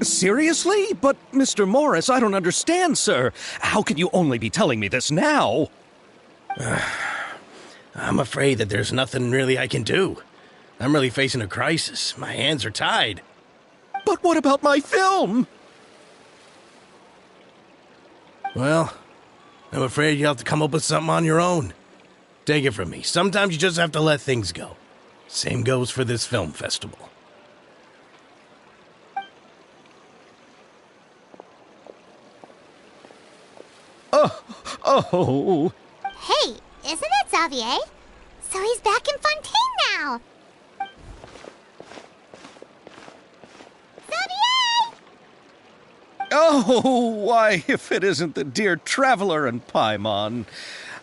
Seriously? But, Mr. Morris, I don't understand, sir. How can you only be telling me this now? I'm afraid that there's nothing really I can do. I'm really facing a crisis. My hands are tied. But what about my film? Well, I'm afraid you'll have to come up with something on your own. Take it from me. Sometimes you just have to let things go. Same goes for this film festival. Oh. Hey, isn't that Xavier? So he's back in Fontaine now. Xavier! Oh, why, if it isn't the dear Traveler and Paimon.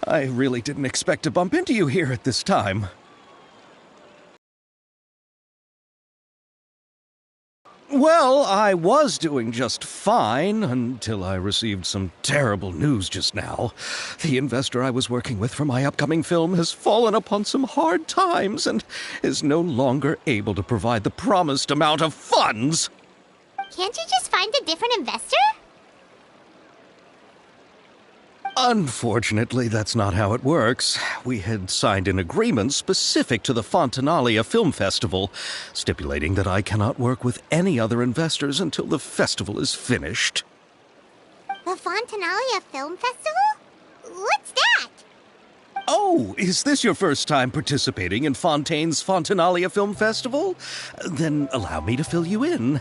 I really didn't expect to bump into you here at this time. Well, I was doing just fine until I received some terrible news just now. The investor I was working with for my upcoming film has fallen upon some hard times and is no longer able to provide the promised amount of funds. Can't you just find a different investor? Unfortunately, that's not how it works. We had signed an agreement specific to the Fontanalia Film Festival, stipulating that I cannot work with any other investors until the festival is finished. The Fontanalia Film Festival? What's that? Oh, is this your first time participating in Fontaine's Fontanalia Film Festival? Then allow me to fill you in.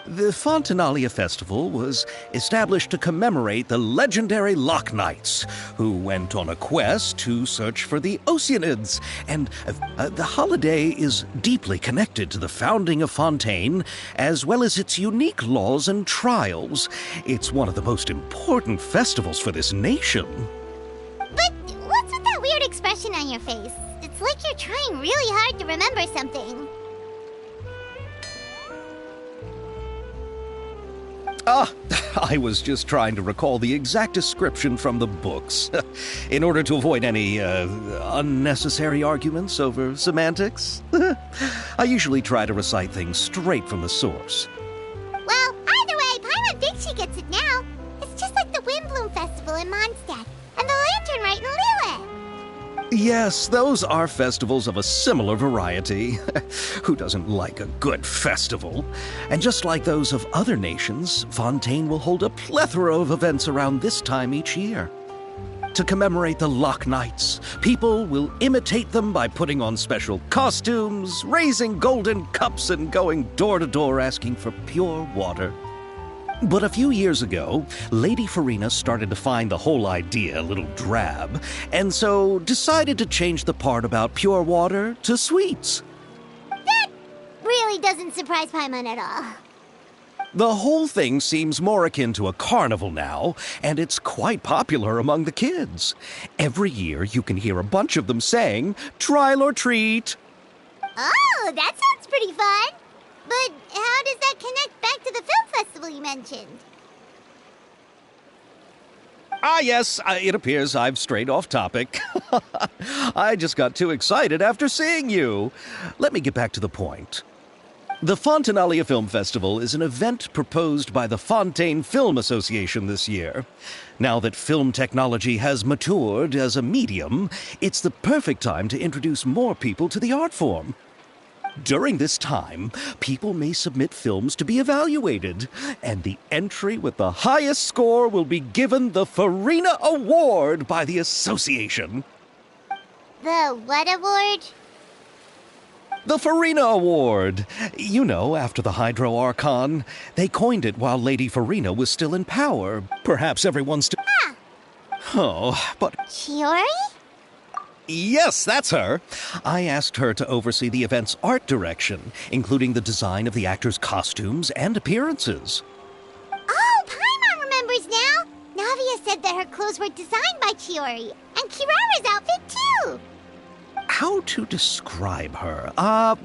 The Fontanalia Festival was established to commemorate the legendary Loch Knights, who went on a quest to search for the Oceanids, and the holiday is deeply connected to the founding of Fontaine, as well as its unique laws and trials. It's one of the most important festivals for this nation. But what's with that weird expression on your face? It's like you're trying really hard to remember something. I was just trying to recall the exact description from the books, in order to avoid any unnecessary arguments over semantics. I usually try to recite things straight from the source. Well, either way, Paimon thinks she gets it now. It's just like the Windbloom Festival in Mondstadt, and the Lantern Rite in Lilith. Yes, those are festivals of a similar variety. Who doesn't like a good festival? And just like those of other nations, Fontaine will hold a plethora of events around this time each year. To commemorate the Loch Knights, people will imitate them by putting on special costumes, raising golden cups, and going door to door asking for pure water. But a few years ago, Lady Farina started to find the whole idea a little drab, and so decided to change the part about pure water to sweets. That really doesn't surprise Paimon at all. The whole thing seems more akin to a carnival now, and it's quite popular among the kids. Every year you can hear a bunch of them saying, "Trial or treat." Oh, that sounds pretty fun. But how does that connect back to the film festival you mentioned? Yes, it appears I've strayed off topic. I just got too excited after seeing you. Let me get back to the point. The Fontanalia Film Festival is an event proposed by the Fontaine Film Association this year. Now that film technology has matured as a medium, it's the perfect time to introduce more people to the art form. During this time, people may submit films to be evaluated, and the entry with the highest score will be given the Farina Award by the association. The what award? The Farina Award. You know, after the Hydro Archon. They coined it while Lady Farina was still in power. Perhaps everyone's still... Ah! Oh, but... Chiori? Yes, that's her. I asked her to oversee the event's art direction, including the design of the actors' costumes and appearances. Oh, Paimon remembers now! Navia said that her clothes were designed by Chiori, and Kirara's outfit too! How to describe her?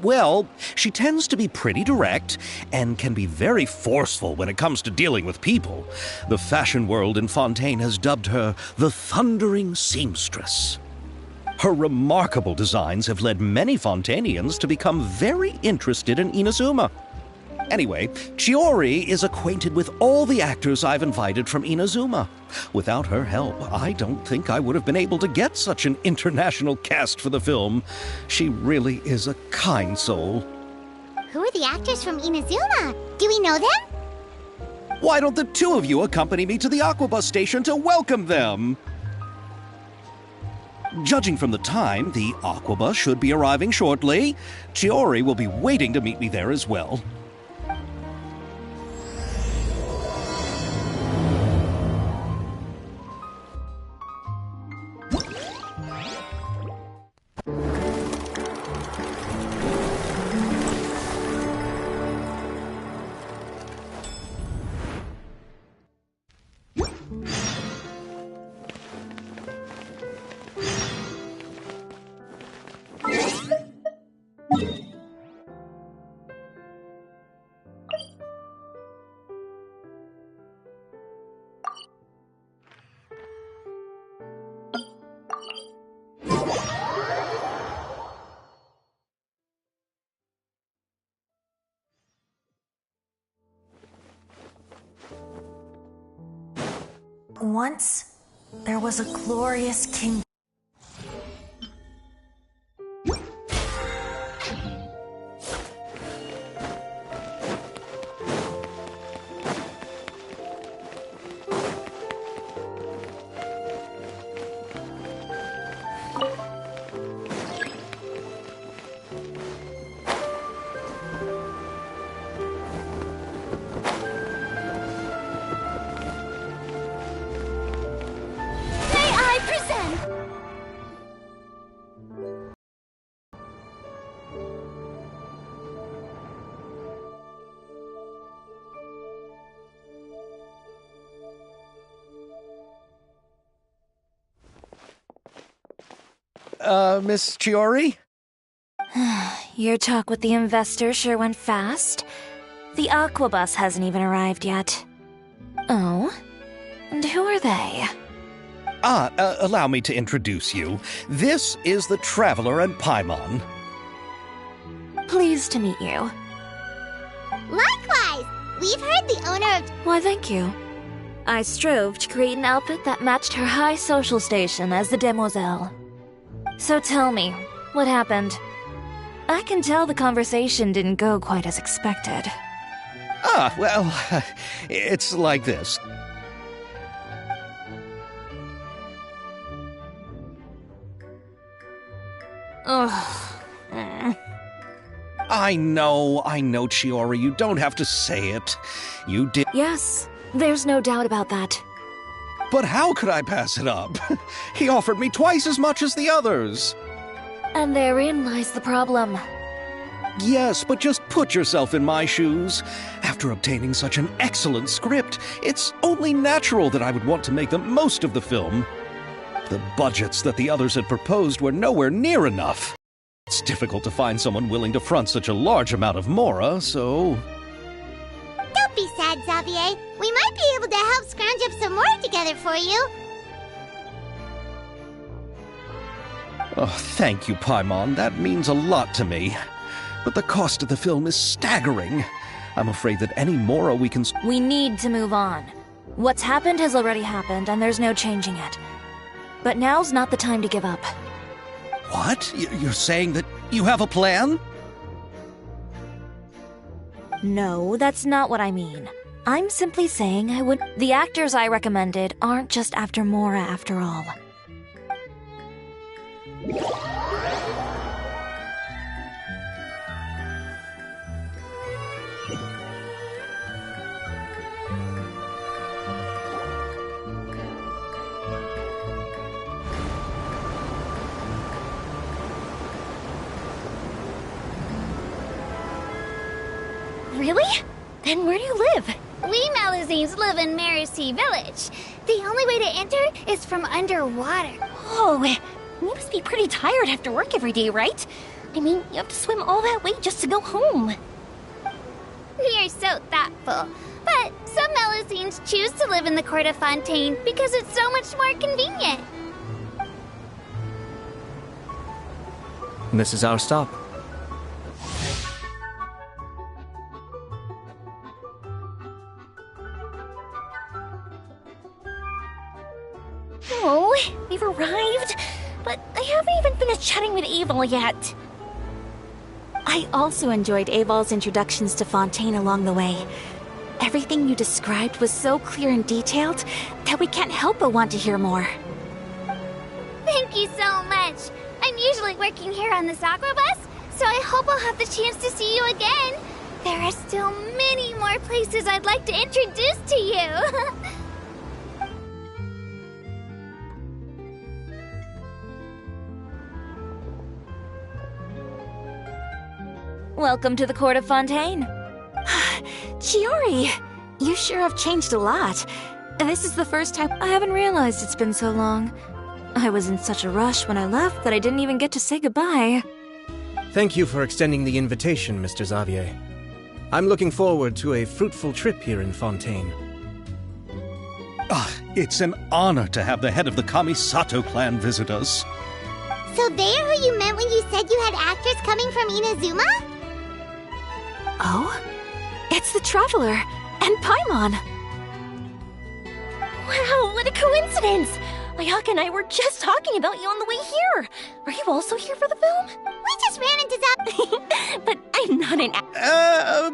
Well, she tends to be pretty direct and can be very forceful when it comes to dealing with people. The fashion world in Fontaine has dubbed her the Thundering Seamstress. Her remarkable designs have led many Fontainians to become very interested in Inazuma. Anyway, Chiori is acquainted with all the actors I've invited from Inazuma. Without her help, I don't think I would have been able to get such an international cast for the film. She really is a kind soul. Who are the actors from Inazuma? Do we know them? Why don't the two of you accompany me to the Aquabus station to welcome them? Judging from the time, the Aquabus should be arriving shortly. Chiori will be waiting to meet me there as well. Once, there was a glorious kingdom. Miss Chiori? Your talk with the investor sure went fast. The Aquabus hasn't even arrived yet. Oh? And who are they? Allow me to introduce you. This is the Traveler and Paimon. Pleased to meet you. Likewise! We've heard the owner of... Why, thank you. I strove to create an outfit that matched her high social station as the demoiselle. So tell me, what happened? I can tell the conversation didn't go quite as expected. Well, it's like this. Ugh. I know, Chiori, you don't have to say it. You did... Yes, there's no doubt about that. But how could I pass it up? He offered me twice as much as the others. And therein lies the problem. Yes, but just put yourself in my shoes. After obtaining such an excellent script, it's only natural that I would want to make the most of the film. The budgets that the others had proposed were nowhere near enough. It's difficult to find someone willing to front such a large amount of mora, so... Don't be sad, Xavier. We might be able to help scrounge up some more together for you. Oh, thank you, Paimon. That means a lot to me. But the cost of the film is staggering. I'm afraid that any mora we can... We need to move on. What's happened has already happened, and there's no changing it. But now's not the time to give up. What? You're saying that you have a plan? No, that's not what I mean. I'm simply saying I would... The actors I recommended aren't just after Mora after all. Really? Then where do you live? We Malazines live in Marcy Village. The only way to enter is from underwater. Oh, you must be pretty tired after work every day, right? I mean, you have to swim all that way just to go home. We are so thoughtful. But some Malazines choose to live in the Court of Fontaine because it's so much more convenient. This is our stop. Oh, we've arrived, but I haven't even finished chatting with Aval yet. I also enjoyed Aval's introductions to Fontaine along the way. Everything you described was so clear and detailed that we can't help but want to hear more. Thank you so much. I'm usually working here on the Sakura bus, so I hope I'll have the chance to see you again. There are still many more places I'd like to introduce to you. Welcome to the court of Fontaine. Chiori, you sure have changed a lot. This is the first time I haven't realized it's been so long. I was in such a rush when I left that I didn't even get to say goodbye. Thank you for extending the invitation, Mr. Xavier. I'm looking forward to a fruitful trip here in Fontaine. It's an honor to have the head of the Kamisato clan visit us. So they're who you meant when you said you had actors coming from Inazuma? Oh? It's the Traveler and Paimon. Wow, what a coincidence! Ayaka and I were just talking about you on the way here. Are you also here for the film? We just ran into Zap. But I'm not an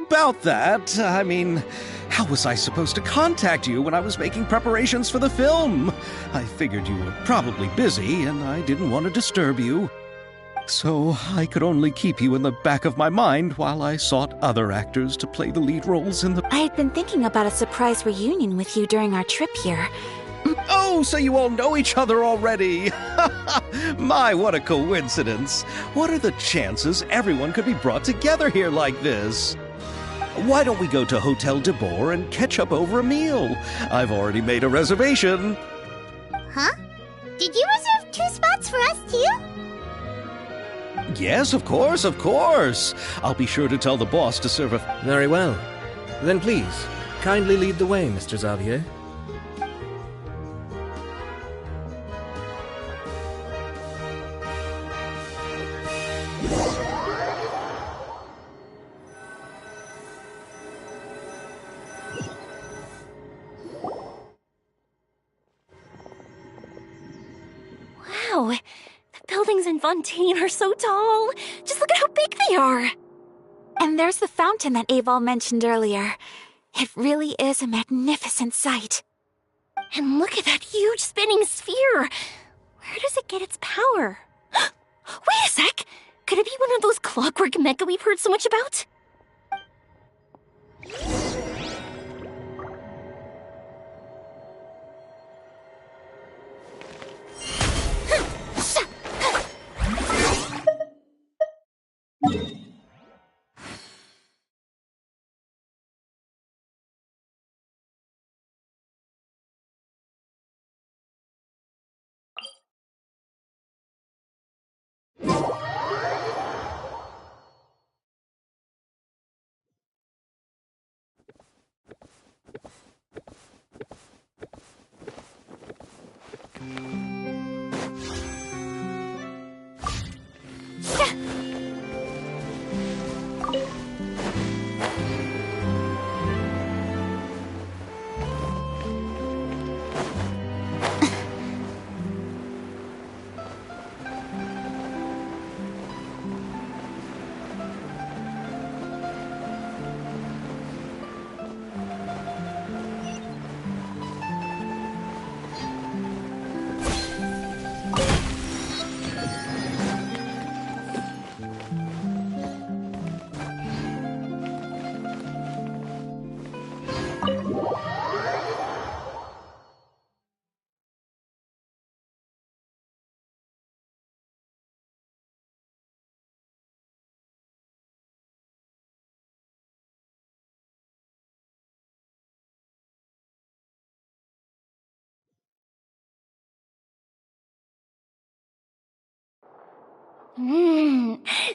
About that, I mean, how was I supposed to contact you when I was making preparations for the film? I figured you were probably busy, and I didn't want to disturb you. So I could only keep you in the back of my mind while I sought other actors to play the lead roles in the... I had been thinking about a surprise reunion with you during our trip here. Oh, so you all know each other already! My, what a coincidence! What are the chances everyone could be brought together here like this? Why don't we go to Hotel de Boer and catch up over a meal? I've already made a reservation. Huh? Did you reserve 2 spots for us too? Yes, of course, of course. I'll be sure to tell the boss to serve a... Very well. Then please, kindly lead the way, Mr. Xavier. Wow, the buildings in Fontaine are so tall. Just look at how big they are. And there's the fountain that Aval mentioned earlier. It really is a magnificent sight. And look at that huge spinning sphere. Where does it get its power? Wait a sec! Could it be one of those clockwork mecha we've heard so much about?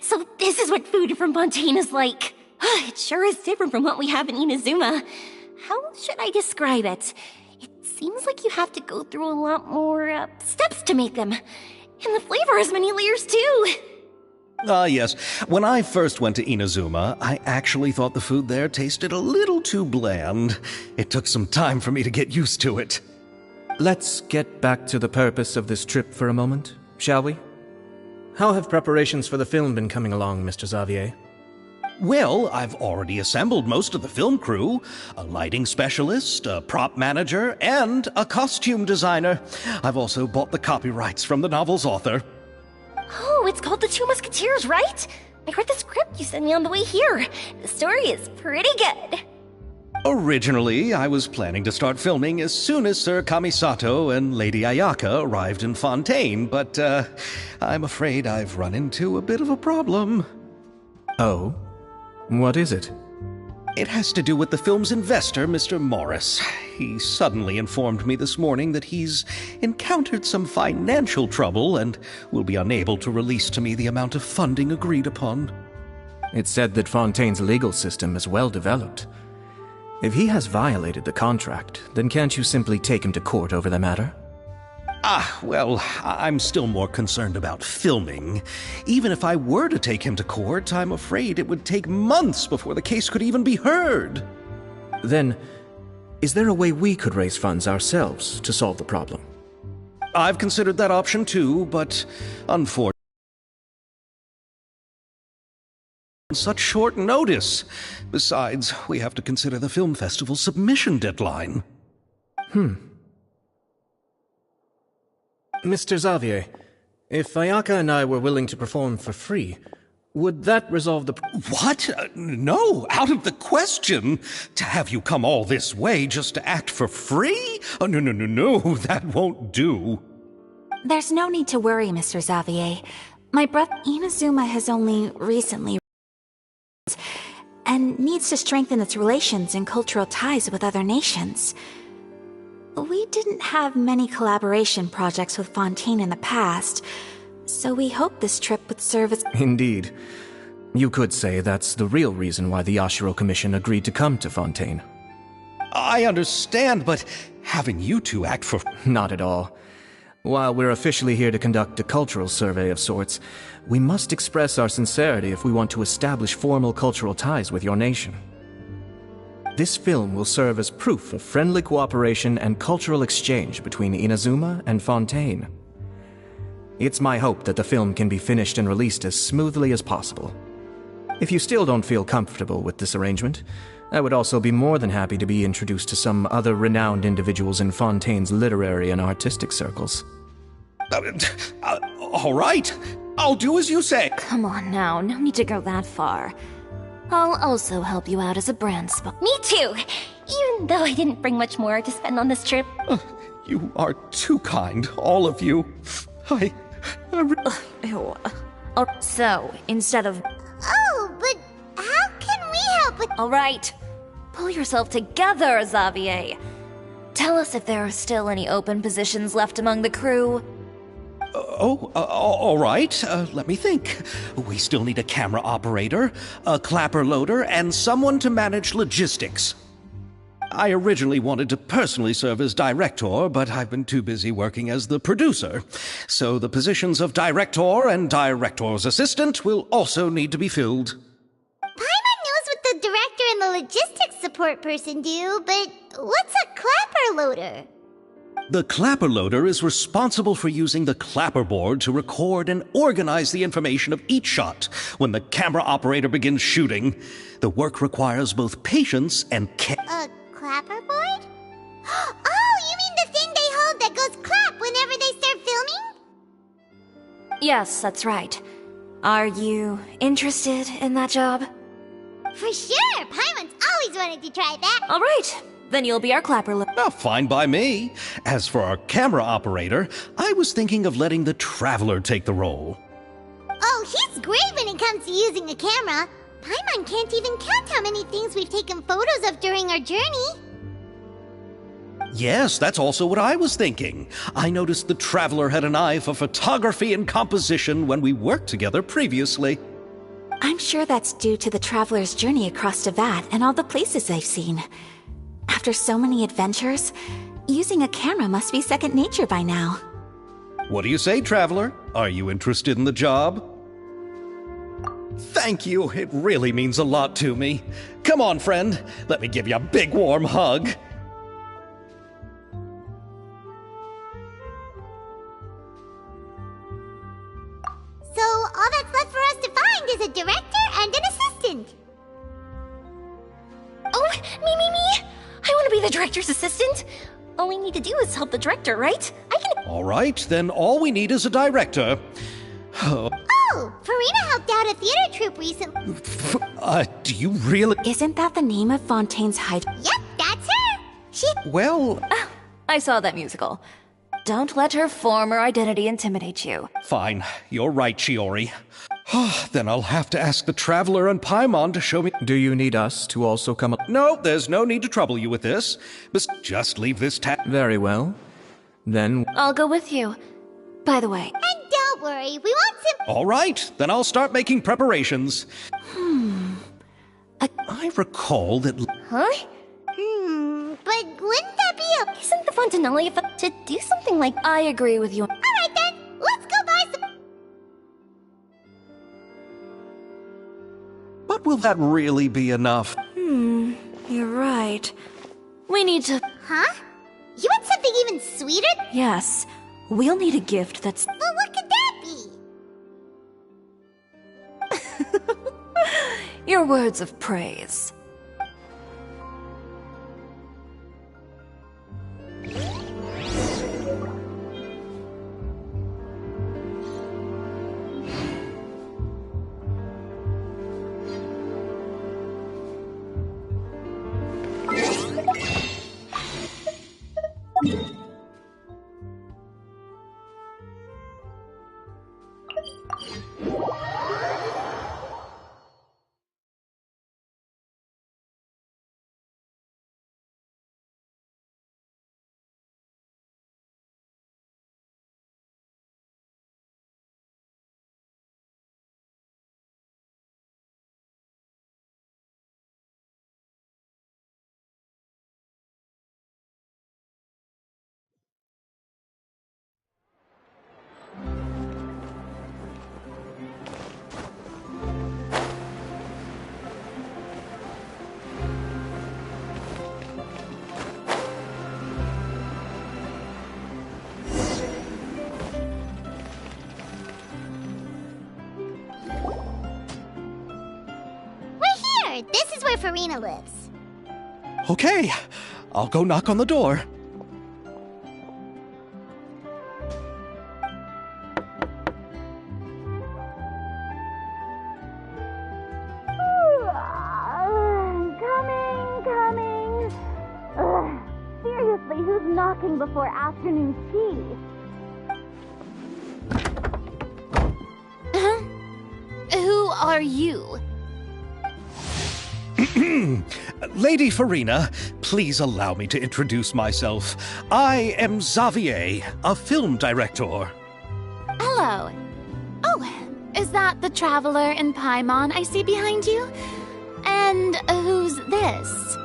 So this is what food from Fontaine is like. It sure is different from what we have in Inazuma. How should I describe it? It seems like you have to go through a lot more steps to make them. And the flavor has many layers too. Yes. When I first went to Inazuma, I actually thought the food there tasted a little too bland. It took some time for me to get used to it. Let's get back to the purpose of this trip for a moment, shall we? How have preparations for the film been coming along, Mr. Xavier? Well, I've already assembled most of the film crew, a lighting specialist, a prop manager, and a costume designer. I've also bought the copyrights from the novel's author. Oh, it's called The Two Musketeers, right? I read the script you sent me on the way here. The story is pretty good. Originally, I was planning to start filming as soon as Sir Kamisato and Lady Ayaka arrived in Fontaine, but I'm afraid I've run into a bit of a problem. Oh? What is it? It has to do with the film's investor, Mr. Morris. He suddenly informed me this morning that he's encountered some financial trouble and will be unable to release to me the amount of funding agreed upon. It's said that Fontaine's legal system is well developed. If he has violated the contract, then can't you simply take him to court over the matter? Well, I'm still more concerned about filming. Even if I were to take him to court, I'm afraid it would take months before the case could even be heard. Then, is there a way we could raise funds ourselves to solve the problem? I've considered that option too, but unfortunately, on such short notice. Besides, we have to consider the film festival's submission deadline. Mr. Xavier, if Ayaka and I were willing to perform for free, would that resolve the... What? No, out of the question. To have you come all this way just to act for free? Oh, no, that won't do. There's no need to worry, Mr. Xavier. My brother Inazuma has only recently and needs to strengthen its relations and cultural ties with other nations. We didn't have many collaboration projects with Fontaine in the past, so we hoped this trip would serve as... Indeed. You could say that's the real reason why the Yashiro Commission agreed to come to Fontaine. I understand, but having you two act for... Not at all. While we're officially here to conduct a cultural survey of sorts, we must express our sincerity if we want to establish formal cultural ties with your nation. This film will serve as proof of friendly cooperation and cultural exchange between Inazuma and Fontaine. It's my hope that the film can be finished and released as smoothly as possible. If you still don't feel comfortable with this arrangement, I would also be more than happy to be introduced to some other renowned individuals in Fontaine's literary and artistic circles. All right, I'll do as you say. Come on now, no need to go that far. I'll also help you out as a brand spot. Me too! Even though I didn't bring much more to spend on this trip. You are too kind, all of you. Ew. So, instead of... Oh, but how can we help with... Alright, pull yourself together, Xavier. Tell us if there are still any open positions left among the crew. All right. Let me think. We still need a camera operator, a clapper loader, and someone to manage logistics. I originally wanted to personally serve as director, but I've been too busy working as the producer. So the positions of director and director's assistant will also need to be filled. Paimon knows what the director and the logistics support person do, but what's a clapper loader? The clapper loader is responsible for using the clapperboard to record and organize the information of each shot when the camera operator begins shooting. The work requires both patience and A clapperboard? Oh, you mean the thing they hold that goes clap whenever they start filming? Yes, that's right. Are you interested in that job? For sure! Paimon's always wanted to try that. Alright, then you'll be our clapper loader. Oh, fine by me. As for our camera operator, I was thinking of letting the Traveler take the role. Oh, he's great when it comes to using a camera. Paimon can't even count how many things we've taken photos of during our journey. Yes, that's also what I was thinking. I noticed the Traveler had an eye for photography and composition when we worked together previously. I'm sure that's due to the traveler's journey across Teyvat and all the places they've seen. After so many adventures, using a camera must be second nature by now. What do you say, Traveler? Are you interested in the job? Thank you. It really means a lot to me. Come on, friend. Let me give you a big warm hug. the director's assistant? All we need to do is help the director, right? I can... All right, then all we need is a director. Oh, Farina helped out a theater troupe recently. Do you really? Isn't that the name of Fontaine's high... Yep, that's her. She... Well, I saw that musical. Don't let her former identity intimidate you. fine. You're right, Chiori. Then I'll have to ask the Traveler and Paimon to show me... Do you need us to also come... No, there's no need to trouble you with this. Just leave this Very well. Then... I'll go with you. By the way, And don't worry, we want to... All right, then I'll start making preparations. I recall that... Huh? But wouldn't that be a... Isn't the Fontanelli to do something like... I agree with you. Alright then, let's go buy some... But will that really be enough? You're right. We need to... Huh? You want something even sweeter? Yes. We'll need a gift that's... Well, what could that be? Your words of praise. This is where Farina lives. Okay, I'll go knock on the door. Coming. Seriously, who's knocking before afternoon tea? Who are you? Lady Farina, please allow me to introduce myself. I am Xavier, a film director. Hello. Oh, is that the Traveler and Paimon I see behind you? And who's this?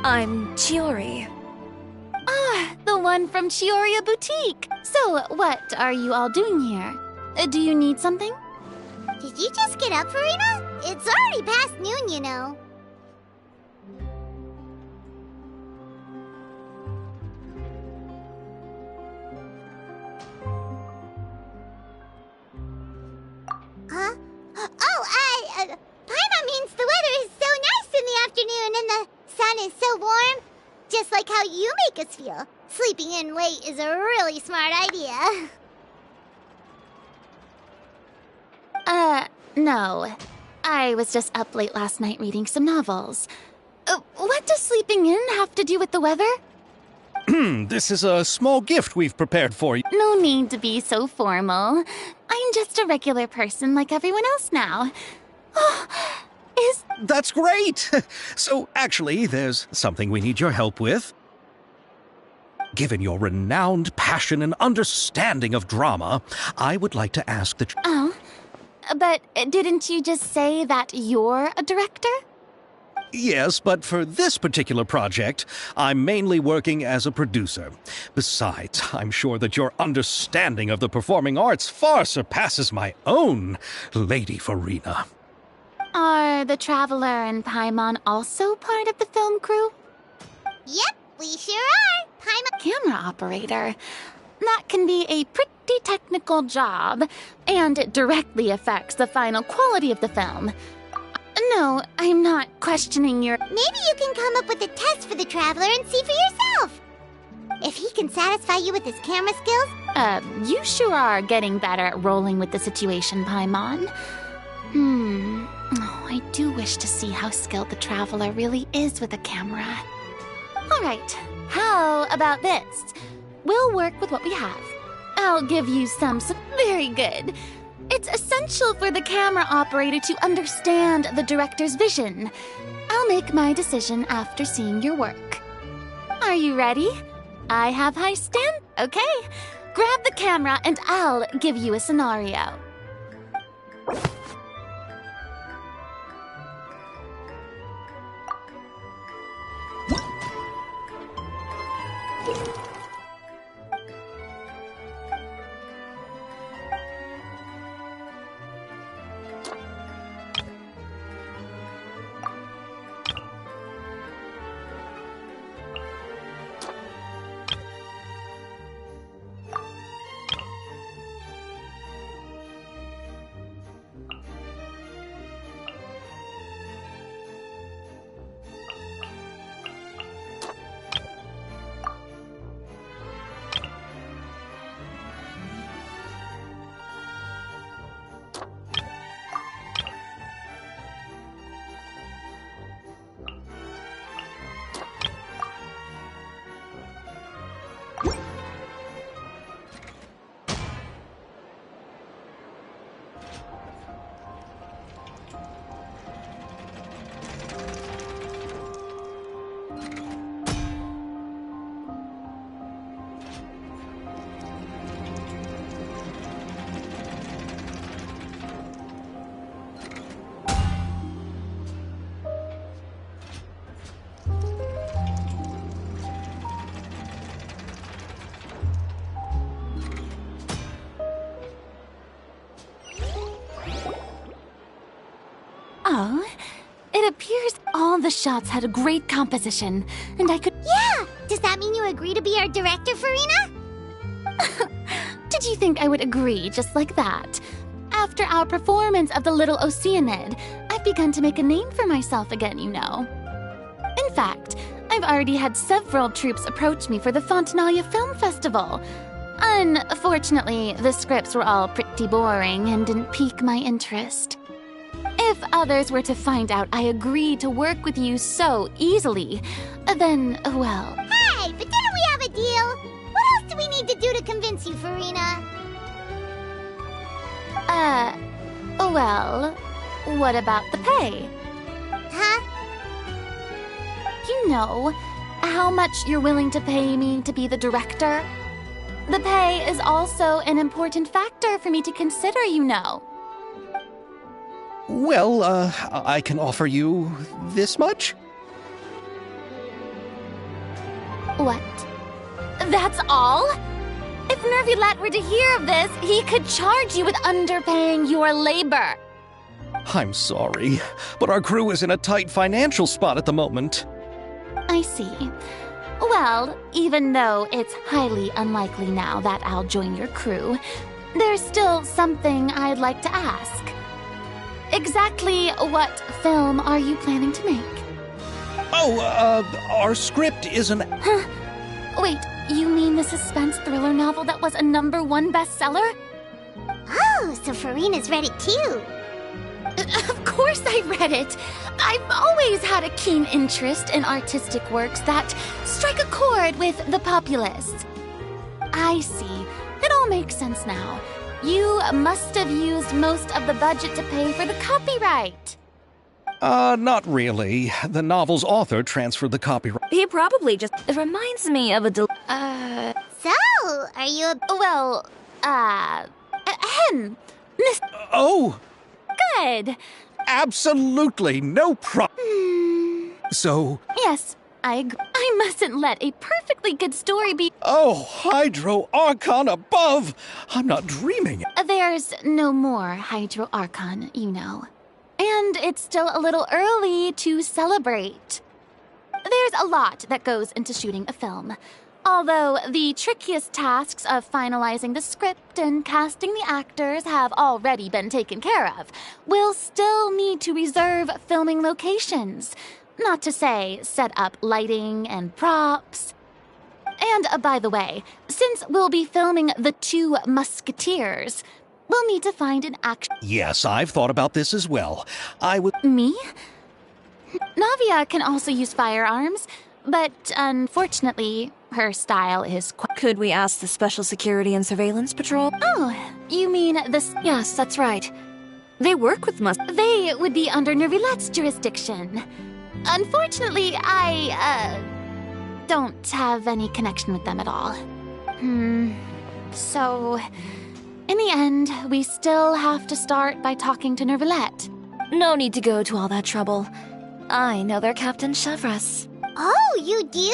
I'm Chiori. Ah, the one from Chioria Boutique. So, what are you all doing here? Do you need something? Did you just get up, Farina? It's already past noon, you know. Huh? Paimon means the weather is so nice in the afternoon and the sun is so warm. Just like how you make us feel. Sleeping in late is a really smart idea. No. I was just up late last night reading some novels. What does sleeping in have to do with the weather? This is a small gift we've prepared for you. No need to be so formal. I'm just a regular person like everyone else now. That's great! So, actually, there's something we need your help with. Given your renowned passion and understanding of drama, I would like to ask that... Oh, but didn't you just say that you're a director? Yes, but for this particular project, I'm mainly working as a producer. Besides, I'm sure that your understanding of the performing arts far surpasses my own, Lady Farina. Are the Traveler and Paimon also part of the film crew? Yep, we sure are. Paimon... Camera operator. That can be a pretty technical job, and it directly affects the final quality of the film. No, I'm not questioning your... Maybe you can come up with a test for the Traveler and see for yourself. If he can satisfy you with his camera skills... You sure are getting better at rolling with the situation, Paimon. Oh, I do wish to see how skilled the Traveler really is with a camera. Alright, how about this? We'll work with what we have. I'll give you some very good. It's essential for the camera operator to understand the director's vision. I'll make my decision after seeing your work. Are you ready? I have high stand. Okay. Grab the camera and I'll give you a scenario. Oh, it appears all the shots had a great composition, and I could... Yeah! Does that mean you agree to be our director, Farina? Did you think I would agree just like that? After our performance of the Little Oceanid, I've begun to make a name for myself again, you know. In fact, I've already had several troops approach me for the Fontanalia Film Festival. Unfortunately, the scripts were all pretty boring and didn't pique my interest. If others were to find out I agreed to work with you so easily, then, well... Hey, but didn't we have a deal? What else do we need to do to convince you, Farina? Well, what about the pay? Huh? You know, how much you're willing to pay me to be the director? The pay is also an important factor for me to consider, you know. Well, I can offer you this much? What? That's all? If Nervilat were to hear of this, he could charge you with underpaying your labor. I'm sorry, but our crew is in a tight financial spot at the moment. I see. Well, even though it's highly unlikely now that I'll join your crew, there's still something I'd like to ask. Exactly what film are you planning to make? Oh, our script isn't... Huh? Wait, you mean the suspense thriller novel that was a #1 bestseller? Oh, so Farina's read it too. Of course I read it. I've always had a keen interest in artistic works that strike a chord with the populace. I see. It all makes sense now. You must have used most of the budget to pay for the copyright. Not really. The novel's author transferred the copyright. He probably just... It reminds me of a So, are you a... Well, Miss... Oh! Good. Absolutely no problem. So... Yes, I agree. I mustn't let a perfectly good story be... Oh, Hydro Archon above! I'm not dreaming. There's no more Hydro Archon, you know. And it's still a little early to celebrate. There's a lot that goes into shooting a film. Although the trickiest tasks of finalizing the script and casting the actors have already been taken care of, we'll still need to reserve filming locations. Not to say set up lighting and props. And by the way, since we'll be filming The Two Musketeers, we'll need to find an action... Yes, I've thought about this as well. I would... Me? Navia can also use firearms, but unfortunately, her style is quite... Could we ask the Special Security and Surveillance Patrol? Oh, you mean the... Yes, that's right. They work with They would be under Nervilette's jurisdiction. Unfortunately, I, don't have any connection with them at all. So, in the end, we still have to start by talking to Nervilette. No need to go to all that trouble. I know their Captain Chevres. Oh, you do?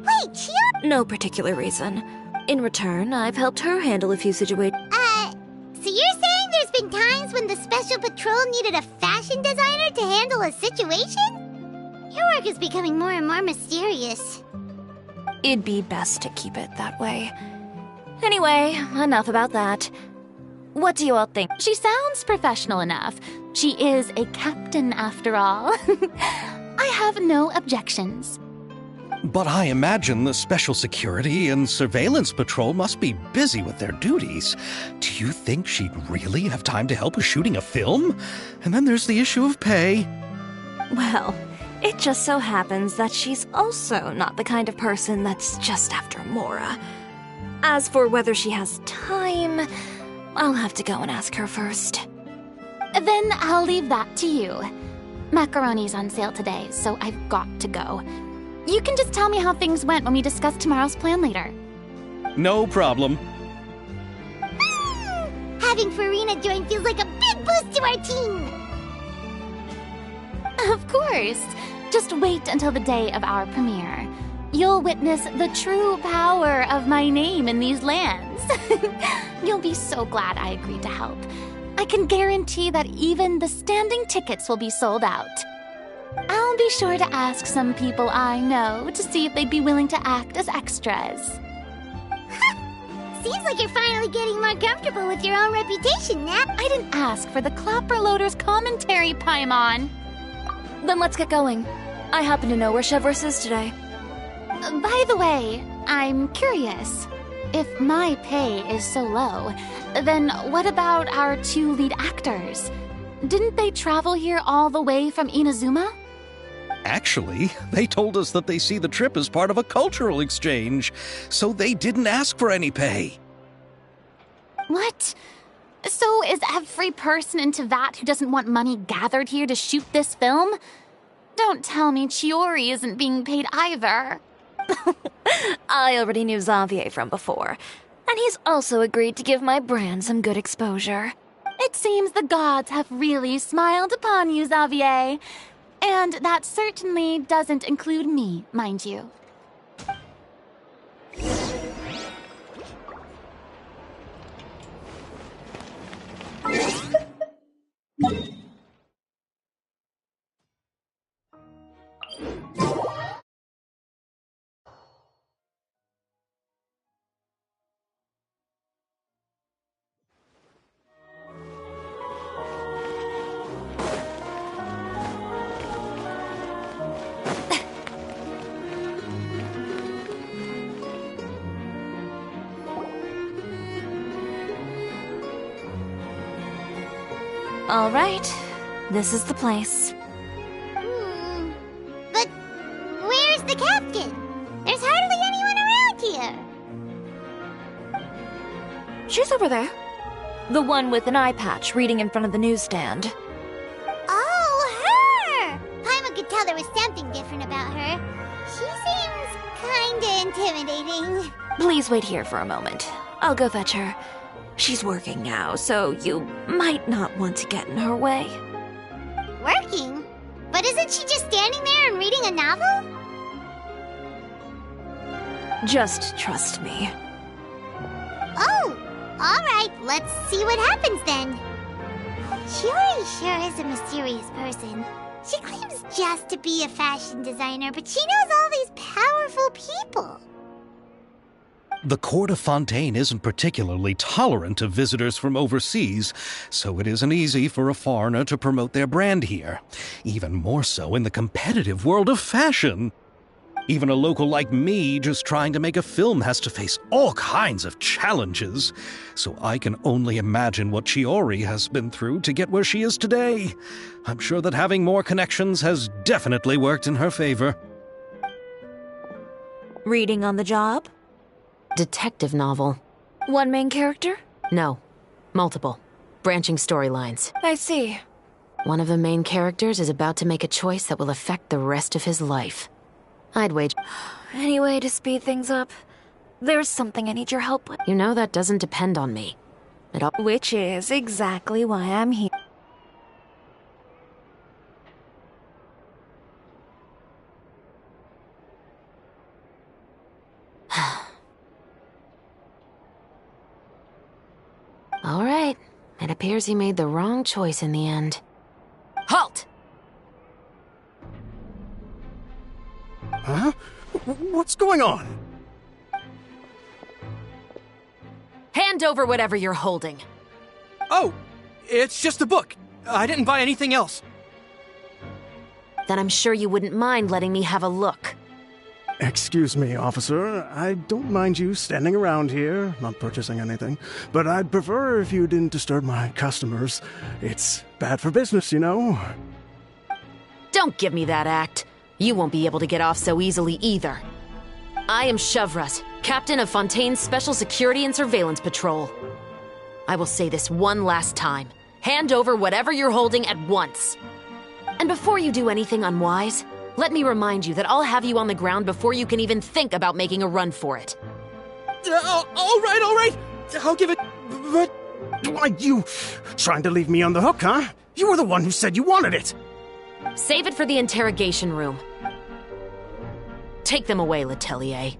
Wait, she... No particular reason. In return, I've helped her handle a few situations. So you're saying there's been times when the Special Patrol needed a fashion designer to handle a situation? Your work is becoming more and more mysterious. It'd be best to keep it that way. Anyway, enough about that. What do you all think? She sounds professional enough. She is a captain, after all. I have no objections. But I imagine the Special Security and Surveillance Patrol must be busy with their duties. Do you think she'd really have time to help with shooting a film? And then there's the issue of pay. Well, it just so happens that she's also not the kind of person that's just after Mora. As for whether she has time, I'll have to go and ask her first. Then I'll leave that to you. Macaroni's on sale today, so I've got to go. You can just tell me how things went when we discuss tomorrow's plan later. No problem. Having Farina join feels like a big boost to our team! Of course. Just wait until the day of our premiere. You'll witness the true power of my name in these lands. You'll be so glad I agreed to help. I can guarantee that even the standing tickets will be sold out. I'll be sure to ask some people I know to see if they'd be willing to act as extras. Seems like you're finally getting more comfortable with your own reputation now. I didn't ask for the Clapperloader's commentary, Paimon. Then let's get going. I happen to know where Chevres is today. By the way, I'm curious. If my pay is so low, then what about our two lead actors? Didn't they travel here all the way from Inazuma? Actually, they told us that they see the trip as part of a cultural exchange, so they didn't ask for any pay. What? So is every person in Teyvat who doesn't want money gathered here to shoot this film? Don't tell me Chiori isn't being paid either. I already knew Xavier from before, and he's also agreed to give my brand some good exposure. It seems the gods have really smiled upon you, Xavier. And that certainly doesn't include me, mind you. All right, this is the place. But where's the captain? There's hardly anyone around here. She's over there. The one with an eye patch reading in front of the newsstand. Oh, her! Paimon could tell there was something different about her. She seems kinda intimidating. Please wait here for a moment. I'll go fetch her. She's working now, so you might not want to get in her way. Working? But isn't she just standing there and reading a novel? Just trust me. Oh, alright, let's see what happens then. Chiori sure is a mysterious person. She claims just to be a fashion designer, but she knows all these powerful people. The court of Fontaine isn't particularly tolerant of visitors from overseas, so it isn't easy for a foreigner to promote their brand here. Even more so in the competitive world of fashion. Even a local like me just trying to make a film has to face all kinds of challenges. So I can only imagine what Chiori has been through to get where she is today. I'm sure that having more connections has definitely worked in her favor. Reading on the job? Detective novel. One main character? No. Multiple. Branching storylines. I see. One of the main characters is about to make a choice that will affect the rest of his life. I'd wager. Any way to speed things up? There's something I need your help with. You know that doesn't depend on me. Which is exactly why I'm here. All right. It appears he made the wrong choice in the end. Halt! Huh? What's going on? Hand over whatever you're holding. Oh, it's just a book. I didn't buy anything else. Then I'm sure you wouldn't mind letting me have a look. Excuse me, officer. I don't mind you standing around here, not purchasing anything, but I'd prefer if you didn't disturb my customers. It's bad for business, you know. Don't give me that act. You won't be able to get off so easily either. I am Chevras, captain of Fontaine's Special Security and Surveillance Patrol. I will say this one last time. Hand over whatever you're holding at once. And before you do anything unwise, let me remind you that I'll have you on the ground before you can even think about making a run for it. All right. I'll give it, but... Why, you trying to leave me on the hook, huh? You were the one who said you wanted it. Save it for the interrogation room. Take them away, Letelier.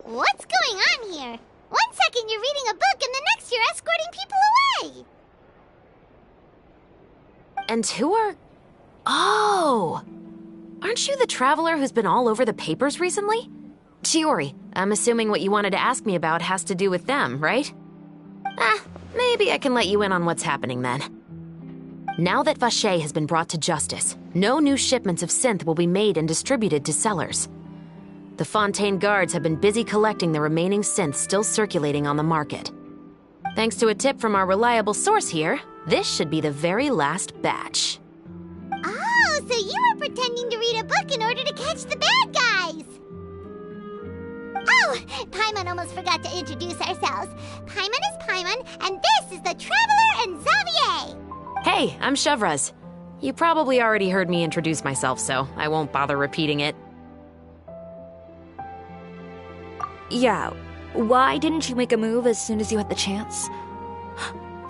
What's going on here? One second you're reading a book and the next you're escorting people away! And who are... Oh! Aren't you the traveler who's been all over the papers recently? Chiori, I'm assuming what you wanted to ask me about has to do with them, right? Maybe I can let you in on what's happening then. Now that Vacher has been brought to justice, no new shipments of synth will be made and distributed to sellers. The Fontaine guards have been busy collecting the remaining synths still circulating on the market. Thanks to a tip from our reliable source here, this should be the very last batch. Oh, so you were pretending to read a book in order to catch the bad guys! Oh, Paimon almost forgot to introduce ourselves. Paimon is Paimon, and this is the Traveler and Xavier! Hey, I'm Chevras. You probably already heard me introduce myself, so I won't bother repeating it. Yeah, why didn't you make a move as soon as you had the chance?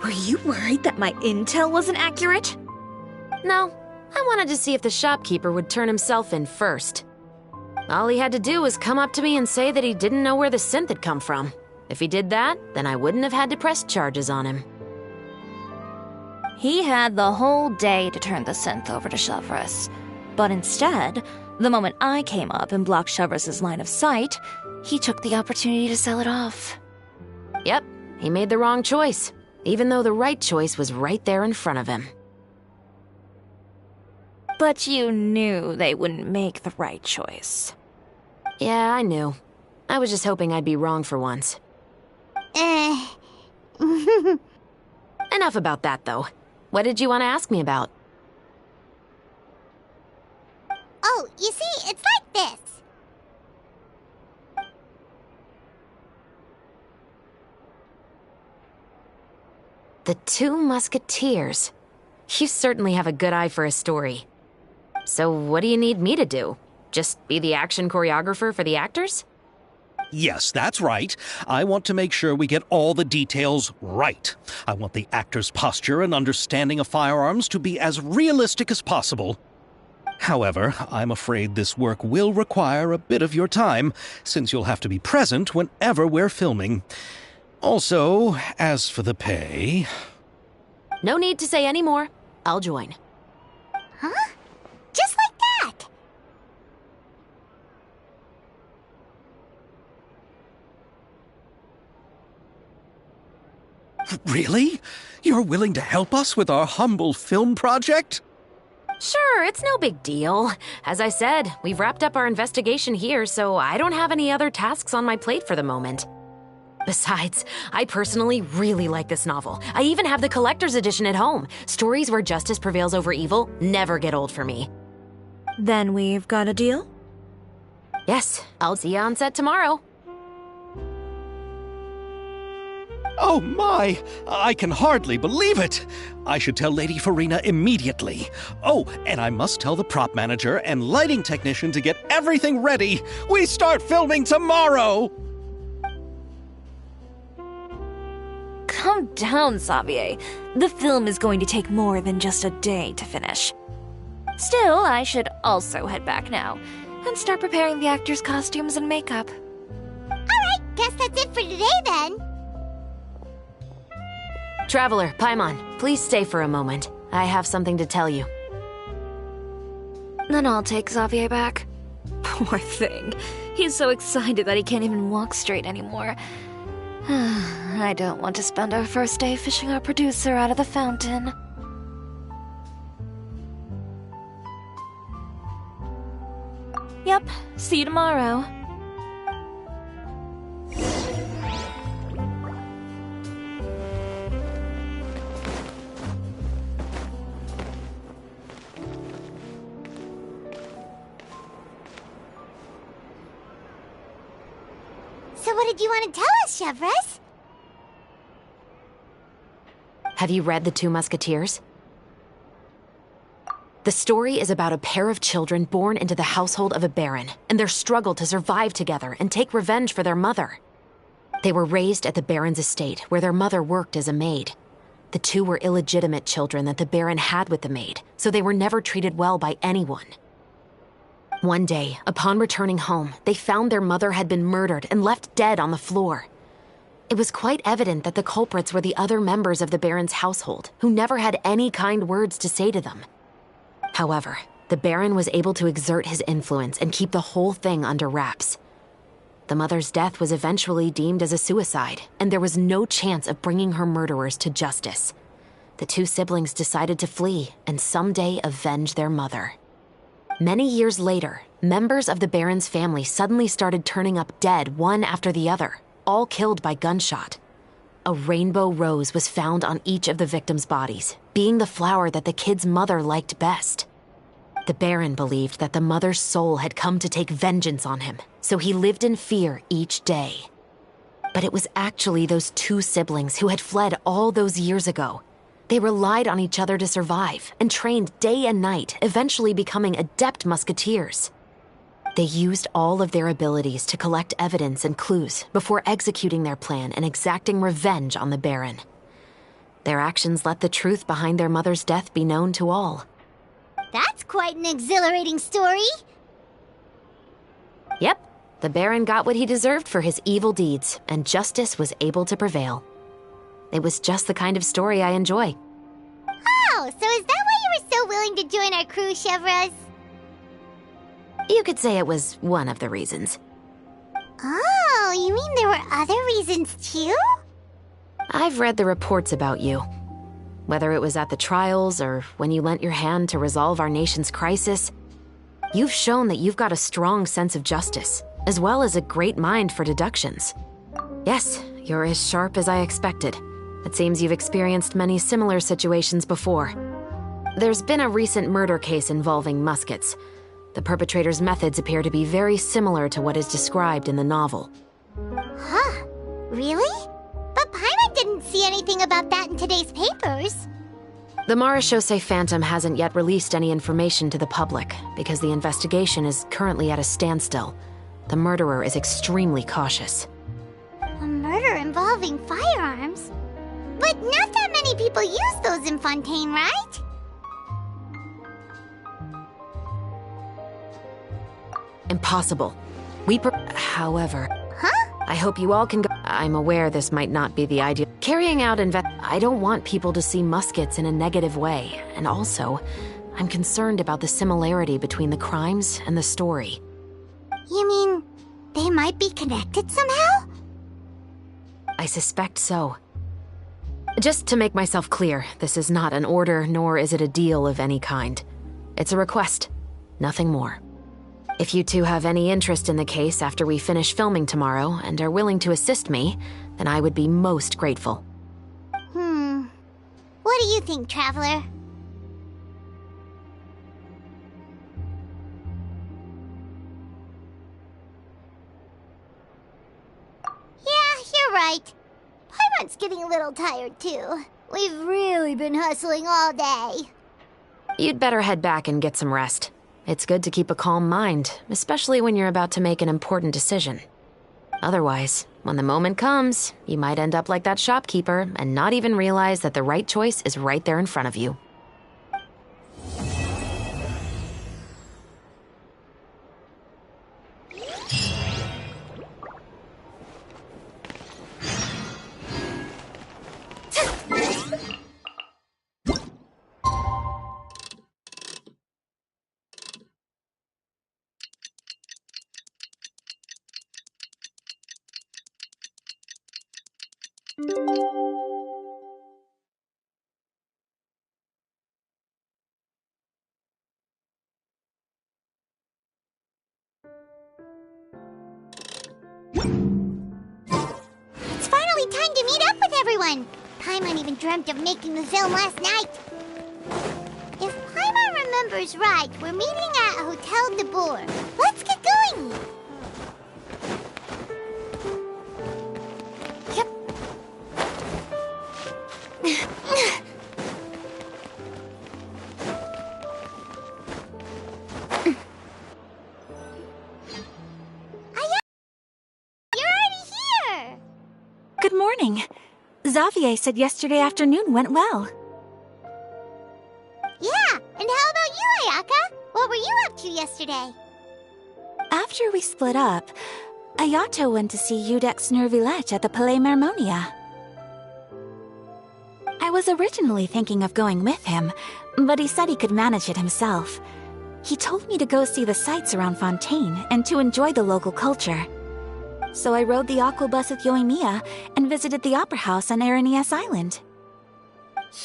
Were you worried that my intel wasn't accurate? No, I wanted to see if the shopkeeper would turn himself in first. All he had to do was come up to me and say that he didn't know where the synth had come from. If he did that, then I wouldn't have had to press charges on him. He had the whole day to turn the synth over to Chevras. But instead, the moment I came up and blocked Chevras' line of sight, he took the opportunity to sell it off. Yep, he made the wrong choice, even though the right choice was right there in front of him. But you knew they wouldn't make the right choice. Yeah, I knew. I was just hoping I'd be wrong for once. Enough about that, though. What did you want to ask me about? Oh, you see, it's like this. The Two Musketeers. You certainly have a good eye for a story. So what do you need me to do? Just be the action choreographer for the actors? Yes, that's right. I want to make sure we get all the details right. I want the actor's posture and understanding of firearms to be as realistic as possible. However, I'm afraid this work will require a bit of your time, since you'll have to be present whenever we're filming. Also, as for the pay... No need to say any more. I'll join. Huh? Just like that! Really? You're willing to help us with our humble film project? Sure, it's no big deal. As I said, we've wrapped up our investigation here, so I don't have any other tasks on my plate for the moment. Besides, I personally really like this novel. I even have the collector's edition at home. Stories where justice prevails over evil never get old for me. Then we've got a deal? Yes, I'll see you on set tomorrow. Oh my! I can hardly believe it! I should tell Lady Farina immediately. Oh, and I must tell the prop manager and lighting technician to get everything ready. We start filming tomorrow! Calm down, Xavier. The film is going to take more than just a day to finish. Still, I should also head back now and start preparing the actors' costumes and makeup. Alright, guess that's it for today then. Traveler, Paimon, please stay for a moment. I have something to tell you. Then I'll take Xavier back. Poor thing. He's so excited that he can't even walk straight anymore. I don't want to spend our first day fishing our producer out of the fountain. Yep, see you tomorrow. So what did you want to tell us, Chevres? Have you read The Two Musketeers? The story is about a pair of children born into the household of a baron and their struggle to survive together and take revenge for their mother. They were raised at the baron's estate, where their mother worked as a maid. The two were illegitimate children that the baron had with the maid, so they were never treated well by anyone. One day, upon returning home, they found their mother had been murdered and left dead on the floor. It was quite evident that the culprits were the other members of the baron's household, who never had any kind words to say to them. However, the baron was able to exert his influence and keep the whole thing under wraps. The mother's death was eventually deemed as a suicide, and there was no chance of bringing her murderers to justice. The two siblings decided to flee and someday avenge their mother. Many years later, members of the baron's family suddenly started turning up dead one after the other, all killed by gunshot. A rainbow rose was found on each of the victims' bodies, being the flower that the kid's mother liked best. The baron believed that the mother's soul had come to take vengeance on him, so he lived in fear each day. But it was actually those two siblings who had fled all those years ago. They relied on each other to survive and trained day and night, eventually becoming adept musketeers. They used all of their abilities to collect evidence and clues before executing their plan and exacting revenge on the baron. Their actions let the truth behind their mother's death be known to all. That's quite an exhilarating story. Yep, the baron got what he deserved for his evil deeds, and justice was able to prevail. It was just the kind of story I enjoy. Oh, so is that why you were so willing to join our crew, Chevres? You could say it was one of the reasons. Oh, you mean there were other reasons too? I've read the reports about you. Whether it was at the trials or when you lent your hand to resolve our nation's crisis, you've shown that you've got a strong sense of justice, as well as a great mind for deductions. Yes, you're as sharp as I expected. It seems you've experienced many similar situations before. There's been a recent murder case involving muskets. The perpetrator's methods appear to be very similar to what is described in the novel. Huh? Really? But Paimon didn't see anything about that in today's papers. The Marechaussee Phantom hasn't yet released any information to the public because the investigation is currently at a standstill. The murderer is extremely cautious. A murder involving firearms? But not that many people use those in Fontaine, right? Impossible. However... Huh? I hope you all can go... I'm aware this might not be the ideal... Carrying out I don't want people to see muskets in a negative way, and also, I'm concerned about the similarity between the crimes and the story. You mean they might be connected somehow? I suspect so. Just to make myself clear, this is not an order, nor is it a deal of any kind. It's a request, nothing more. If you two have any interest in the case after we finish filming tomorrow and are willing to assist me, then I would be most grateful. What do you think, Traveler? Yeah, you're right. Paimon's getting a little tired, too. We've really been hustling all day. You'd better head back and get some rest. It's good to keep a calm mind, especially when you're about to make an important decision. Otherwise, when the moment comes, you might end up like that shopkeeper and not even realize that the right choice is right there in front of you. It's finally time to meet up with everyone. Paimon even dreamt of making the film last night. If Paimon remembers right, we're meeting at Hotel de Boer. Let's get going. Yep. Good morning. Xavier said yesterday afternoon went well. Yeah, and how about you, Ayaka? What were you up to yesterday? After we split up, Ayato went to see Udex Nervillette at the Palais Mermonia. I was originally thinking of going with him, but he said he could manage it himself. He told me to go see the sights around Fontaine and to enjoy the local culture. So I rode the aquabus with Yoimiya and visited the opera house on Aranias Island.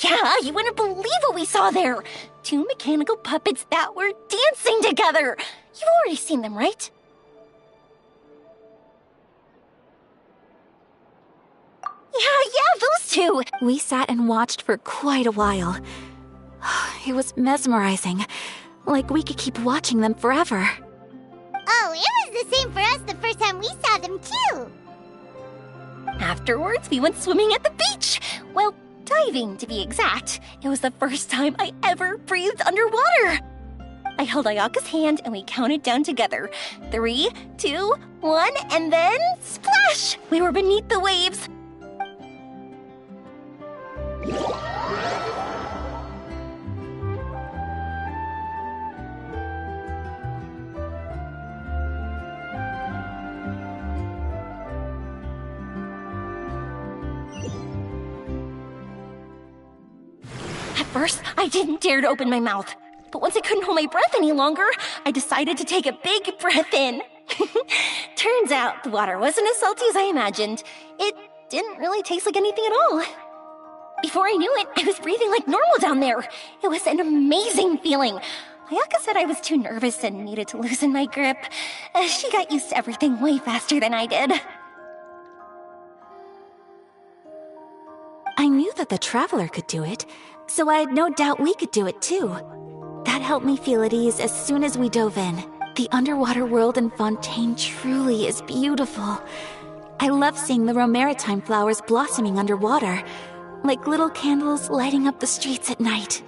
Yeah, you wouldn't believe what we saw there! 2 mechanical puppets that were dancing together! You've already seen them, right? Yeah, those two! We sat and watched for quite a while. It was mesmerizing. Like we could keep watching them forever. Oh, it was the same for us the first time we saw them, too. Afterwards, we went swimming at the beach! Well, diving, to be exact. It was the first time I ever breathed underwater! I held Ayaka's hand and we counted down together. 3, 2, 1, and then splash! We were beneath the waves. At first, I didn't dare to open my mouth. But once I couldn't hold my breath any longer, I decided to take a big breath in. Turns out the water wasn't as salty as I imagined. It didn't really taste like anything at all. Before I knew it, I was breathing like normal down there. It was an amazing feeling. Ayaka said I was too nervous and needed to loosen my grip. She got used to everything way faster than I did. I knew that the Traveler could do it, so I had no doubt we could do it too. That helped me feel at ease as soon as we dove in. The underwater world in Fontaine truly is beautiful. I love seeing the Romaritime flowers blossoming underwater, like little candles lighting up the streets at night.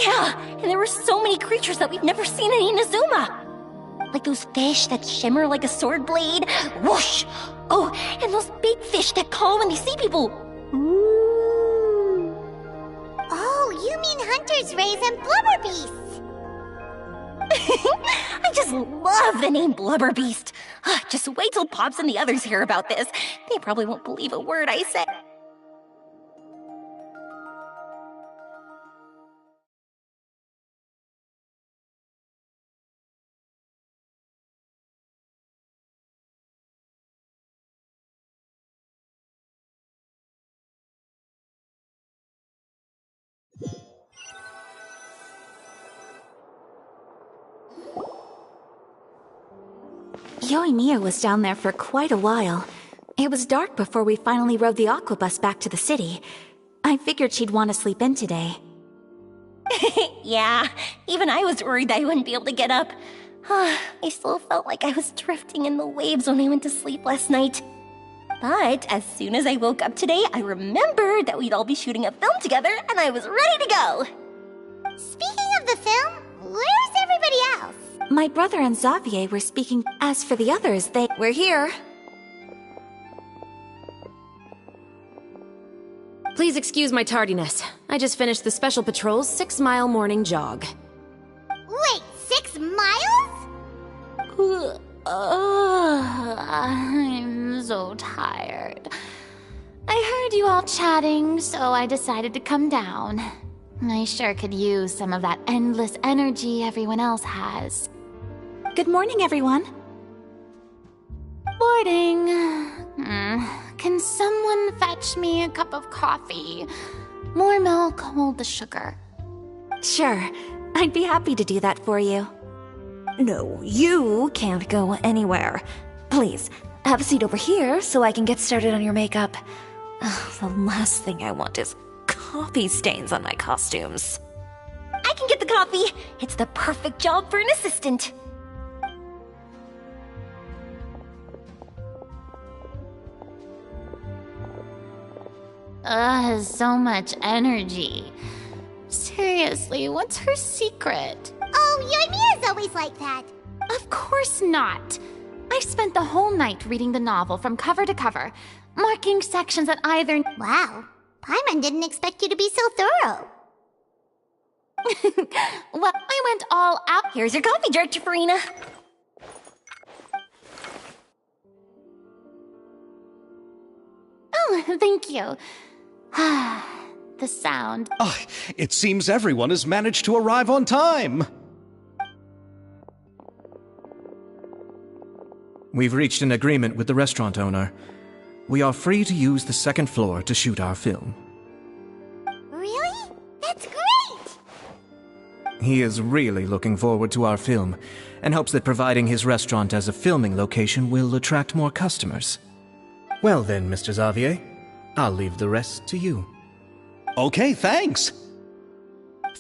Yeah, and there were so many creatures that we've never seen in Inazuma. Like those fish that shimmer like a sword blade. Whoosh! Oh, and those big fish that call when they see people. Ooh. Oh, you mean Hunter's Rays and Blubber Beasts. I just love the name Blubber Beast. Just wait till Pops and the others hear about this. They probably won't believe a word I say. Yoimiya was down there for quite a while. It was dark before we finally rode the aquabus back to the city. I figured she'd want to sleep in today. Yeah, even I was worried I wouldn't be able to get up. I still felt like I was drifting in the waves when I went to sleep last night. But as soon as I woke up today, I remembered that we'd all be shooting a film together, and I was ready to go! Speaking of the film, where's everybody else? My brother and Xavier were speaking. As for the others, We're here. Please excuse my tardiness. I just finished the Special Patrol's 6-mile morning jog. Wait, 6 miles? I'm so tired. I heard you all chatting, so I decided to come down. I sure could use some of that endless energy everyone else has. good morning, everyone. Boarding. Can someone fetch me a cup of coffee? More milk, hold the sugar. Sure, I'd be happy to do that for you. No, you can't go anywhere. Please, have a seat over here so I can get started on your makeup. The last thing I want is coffee stains on my costumes. I can get the coffee! It's the perfect job for an assistant! So much energy. Seriously, what's her secret? Oh, Yoimiya's always like that. Of course not. I spent the whole night reading the novel from cover to cover, marking sections that either... Wow, Paimon didn't expect you to be so thorough. Well, I went all out. Here's your coffee, Director Farina. Oh, thank you. The sound. Oh, it seems everyone has managed to arrive on time. We've reached an agreement with the restaurant owner. We are free to use the second floor to shoot our film. Really? That's great! He is really looking forward to our film and hopes that providing his restaurant as a filming location will attract more customers. Well then, Mr. Xavier, I'll leave the rest to you. Okay, thanks.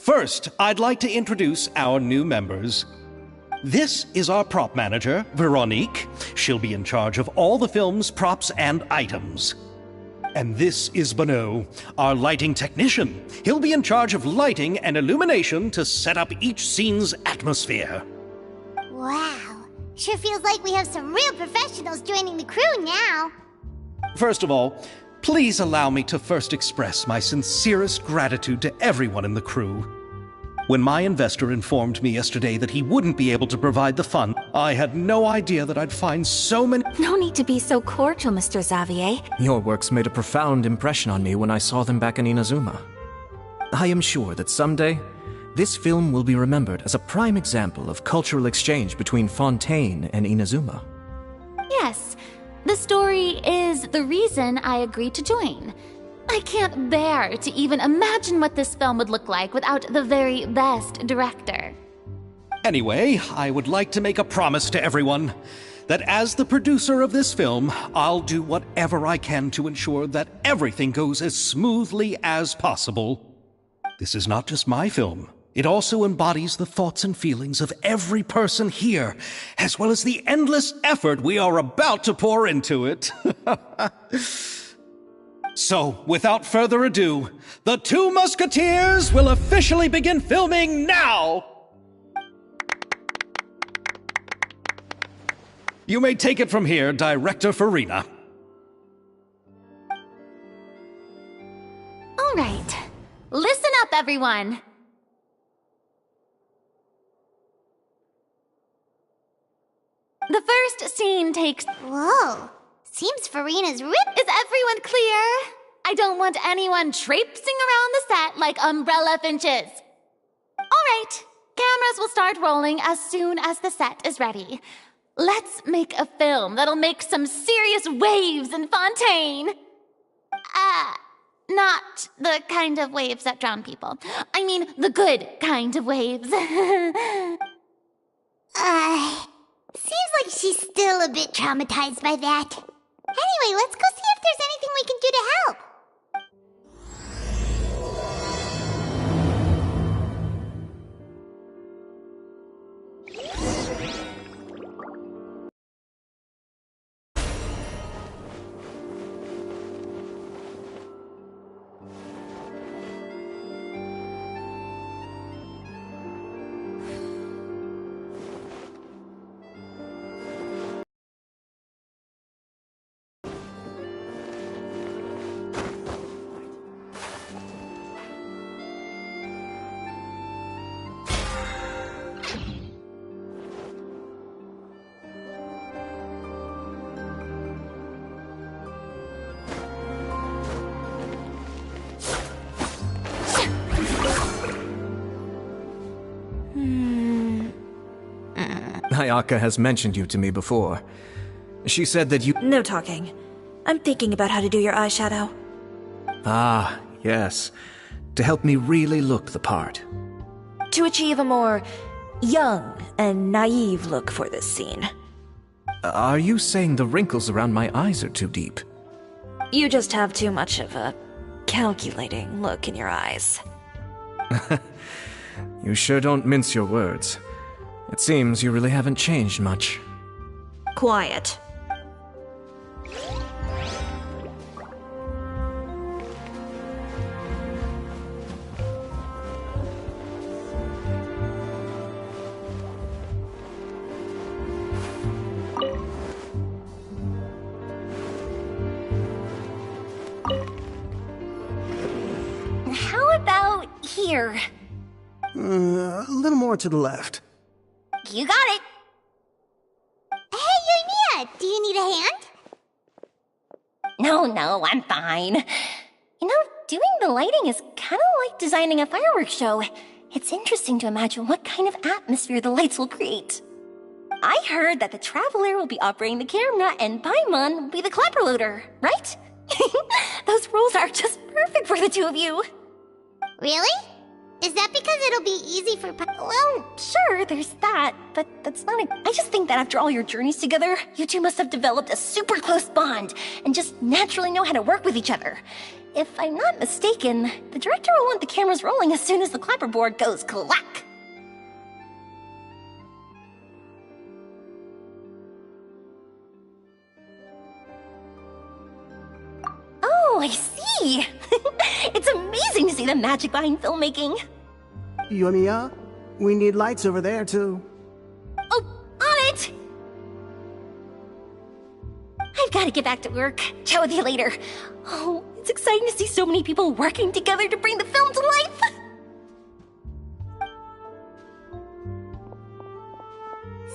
First, I'd like to introduce our new members. This is our prop manager, Veronique. She'll be in charge of all the film's props and items. And this is Bonneau, our lighting technician. He'll be in charge of lighting and illumination to set up each scene's atmosphere. Wow, sure feels like we have some real professionals joining the crew now. First of all, please allow me to first express my sincerest gratitude to everyone in the crew. When my investor informed me yesterday that he wouldn't be able to provide the fund, I had no idea that I'd find so many... No need to be so cordial, Mr. Xavier. Your works made a profound impression on me when I saw them back in Inazuma. I am sure that someday, this film will be remembered as a prime example of cultural exchange between Fontaine and Inazuma. Yes, the story is the reason I agreed to join. I can't bear to even imagine what this film would look like without the very best director. Anyway, I would like to make a promise to everyone that as the producer of this film, I'll do whatever I can to ensure that everything goes as smoothly as possible. This is not just my film. It also embodies the thoughts and feelings of every person here, as well as the endless effort we are about to pour into it. So, without further ado, the Two Musketeers will officially begin filming now! You may take it from here, Director Farina. All right, listen up, everyone. The first scene takes... Whoa, seems Farina's ripped. Is everyone clear? I don't want anyone traipsing around the set like umbrella finches. All right, cameras will start rolling as soon as the set is ready. Let's make a film that'll make some serious waves in Fontaine. Not the kind of waves that drown people. I mean, the good kind of waves. Seems like she's still a bit traumatized by that. Anyway, let's go see if there's anything we can do to help. Ayaka has mentioned you to me before. She said that you— No talking. I'm thinking about how to do your eyeshadow. Ah, yes. To help me really look the part. To achieve a more young and naive look for this scene. Are you saying the wrinkles around my eyes are too deep? You just have too much of a calculating look in your eyes. You sure don't mince your words. It seems you really haven't changed much. Quiet. How about here? A little more to the left. You got it. Hey, Yoimiya, do you need a hand? No, I'm fine. You know, doing the lighting is kind of like designing a fireworks show. It's interesting to imagine what kind of atmosphere the lights will create. I heard that the Traveler will be operating the camera and Paimon will be the clapper loader, right? Those roles are just perfect for the two of you. Really? Is that because it'll be easy for Well, sure, there's that, but that's not I just think that after all your journeys together, you two must have developed a super close bond and just naturally know how to work with each other. If I'm not mistaken, the director will want the cameras rolling as soon as the clapperboard goes clack. Oh, I see! It's amazing to see the magic behind filmmaking. Yoimiya, we need lights over there, too. Oh, on it! I've got to get back to work. Chat with you later. Oh, it's exciting to see so many people working together to bring the film to life.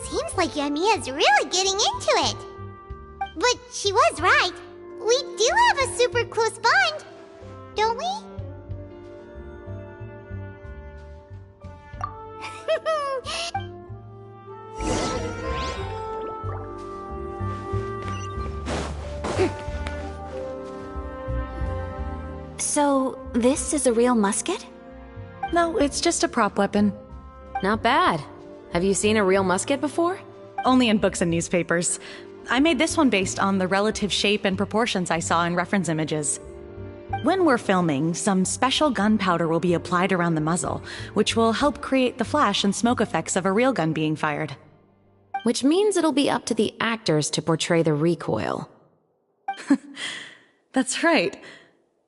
Seems like Yoimiya's really getting into it. But she was right. We do have a super close bond, don't we? So, this is a real musket? No, it's just a prop weapon. Not bad. Have you seen a real musket before? Only in books and newspapers. I made this one based on the relative shape and proportions I saw in reference images. When we're filming, some special gunpowder will be applied around the muzzle, which will help create the flash and smoke effects of a real gun being fired. Which means it'll be up to the actors to portray the recoil. That's right.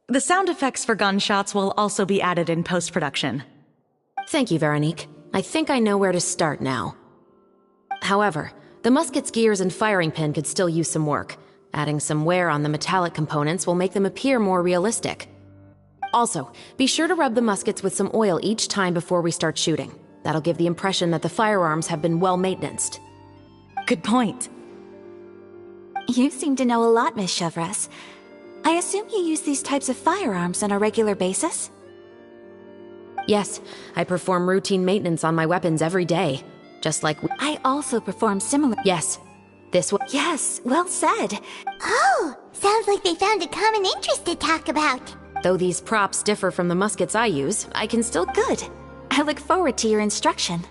The sound effects for gunshots will also be added in post-production. Thank you, Veronique. I think I know where to start now. However, the musket's gears and firing pin could still use some work. Adding some wear on the metallic components will make them appear more realistic. Also, be sure to rub the muskets with some oil each time before we start shooting. That'll give the impression that the firearms have been well maintained. Good point. You seem to know a lot, Miss Chevres. I assume you use these types of firearms on a regular basis? Yes, I perform routine maintenance on my weapons every day. Just like I also perform similar— Yes. This one— Yes, well said. Oh, sounds like they found a common interest to talk about. Though these props differ from the muskets I use, I can still— Good. I look forward to your instruction.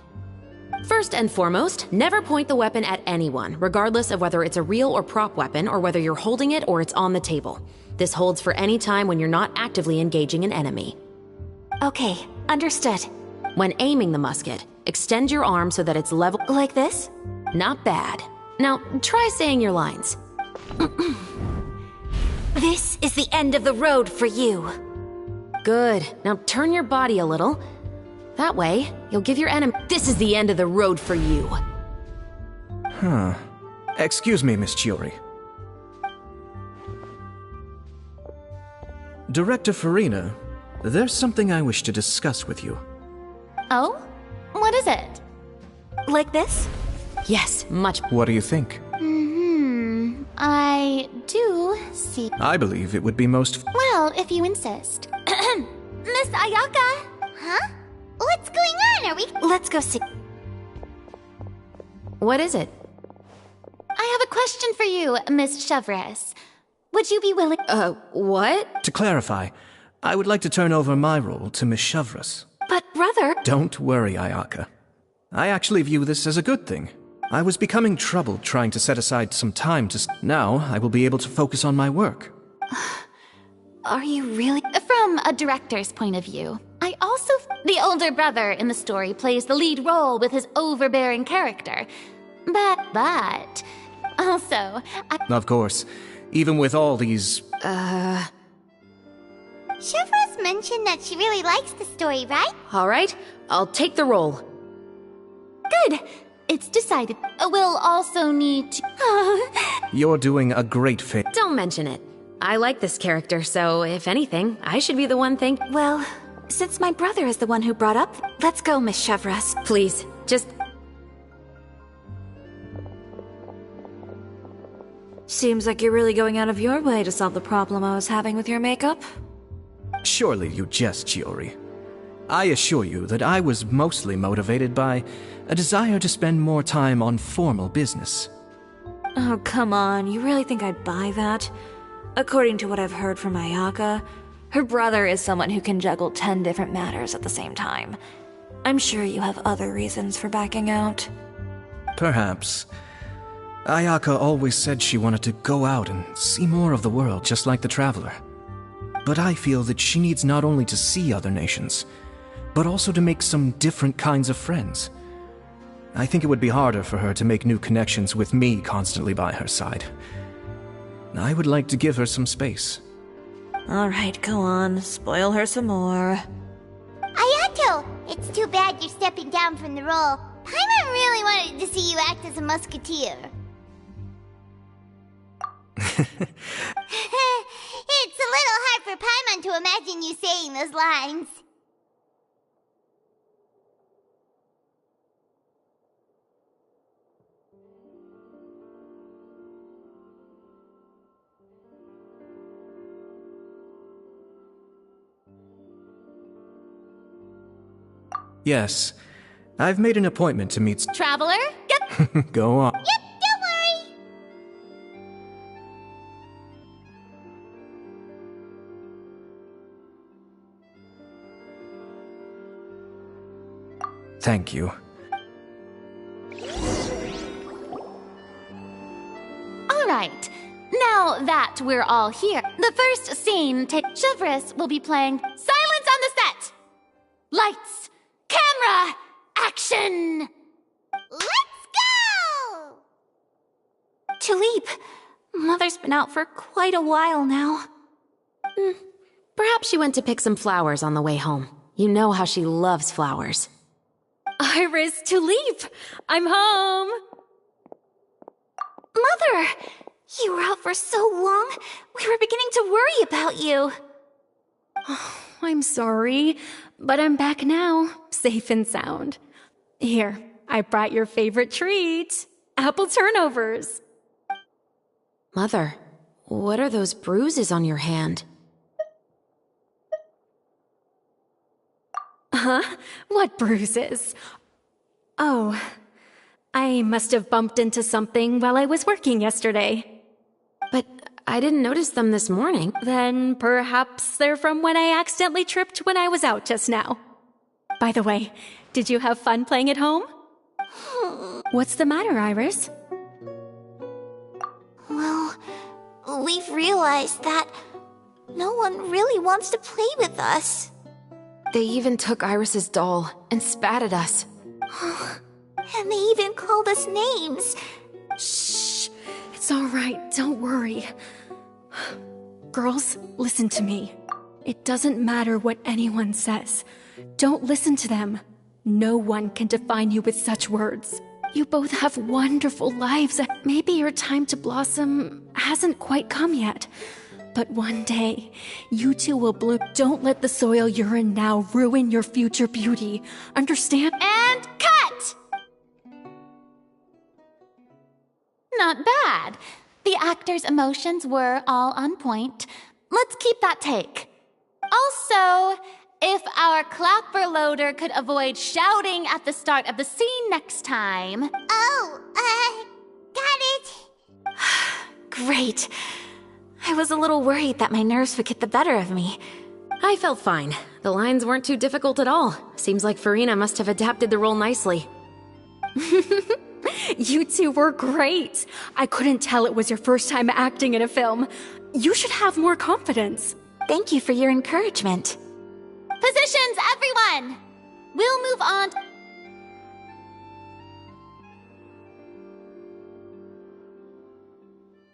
First and foremost, never point the weapon at anyone, regardless of whether it's a real or prop weapon or whether you're holding it or it's on the table. This holds for any time when you're not actively engaging an enemy. Okay, understood. When aiming the musket, extend your arm so that it's level. Like this? Not bad. Now, try saying your lines. This is the end of the road for you. Good. Now turn your body a little. That way, you'll give your enemy. This is the end of the road for you. Huh. Excuse me, Miss Chiori. Director Farina, there's something I wish to discuss with you. Oh? What is it? Like this? Yes, much. What do you think? I do see. I believe it would be most... Well, if you insist. Miss Ayaka! Huh? What's going on? Are we... Let's go see. What is it? I have a question for you, Miss Chevres. Would you be willing... What? To clarify, I would like to turn over my role to Miss Chevres. But brother... Don't worry, Ayaka. I actually view this as a good thing. I was becoming troubled trying to set aside some time to... Now, I will be able to focus on my work. Are you really... From a director's point of view, I also... The older brother in the story plays the lead role with his overbearing character. But... Also, Of course. Even with all these... Chevres mentioned that she really likes the story, right? All right, I'll take the role. Good. It's decided. We'll also need to... You're doing a great favor. Don't mention it. I like this character, so if anything, I should be the one think. Well, since my brother is the one who brought up... Let's go, Miss Chevres. Please, just... Seems like you're really going out of your way to solve the problem I was having with your makeup. Surely you jest, Chiori. I assure you that I was mostly motivated by a desire to spend more time on formal business. Oh, come on. You really think I'd buy that? According to what I've heard from Ayaka, her brother is someone who can juggle 10 different matters at the same time. I'm sure you have other reasons for backing out. Perhaps. Ayaka always said she wanted to go out and see more of the world, just like the Traveler. But I feel that she needs not only to see other nations, but also to make some different kinds of friends. I think it would be harder for her to make new connections with me constantly by her side. I would like to give her some space. Alright, go on. Spoil her some more. Ayato! It's too bad you're stepping down from the role. Paimon really wanted to see you act as a musketeer. It's a little hard for Paimon to imagine you saying those lines. Yes, I've made an appointment to meet... Traveler? Yep. Go on. Yep, don't worry. Thank you. All right. Now that we're all here, the first scene Chevres will be playing Silence on the Set! Lights! Camera! Action! Let's go! Tulip, Mother's been out for quite a while now. Perhaps she went to pick some flowers on the way home. You know how she loves flowers. Iris, Tulip! I'm home! Mother! You were out for so long, we were beginning to worry about you. I'm sorry, but I'm back now, safe and sound. Here, I brought your favorite treat, apple turnovers. Mother, what are those bruises on your hand? Huh? What bruises? Oh, I must have bumped into something while I was working yesterday. But I didn't notice them this morning. Then perhaps they're from when I accidentally tripped when I was out just now. By the way, did you have fun playing at home? What's the matter, Iris? Well, we've realized that no one really wants to play with us. They even took Iris's doll and spat at us. And they even called us names. Shh. It's all right. Don't worry. Girls, listen to me. It doesn't matter what anyone says. Don't listen to them. No one can define you with such words. You both have wonderful lives. Maybe your time to blossom hasn't quite come yet. But one day, you two will bloom. Don't let the soil you're in now ruin your future beauty. Understand? And cut! Not bad. The actor's emotions were all on point. Let's keep that take. Also, if our clapper loader could avoid shouting at the start of the scene next time. Oh, got it. Great. I was a little worried that my nerves would get the better of me. I felt fine. The lines weren't too difficult at all. Seems like Farina must have adapted the role nicely. You two were great. I couldn't tell it was your first time acting in a film. You should have more confidence. Thank you for your encouragement. Positions, everyone! We'll move on.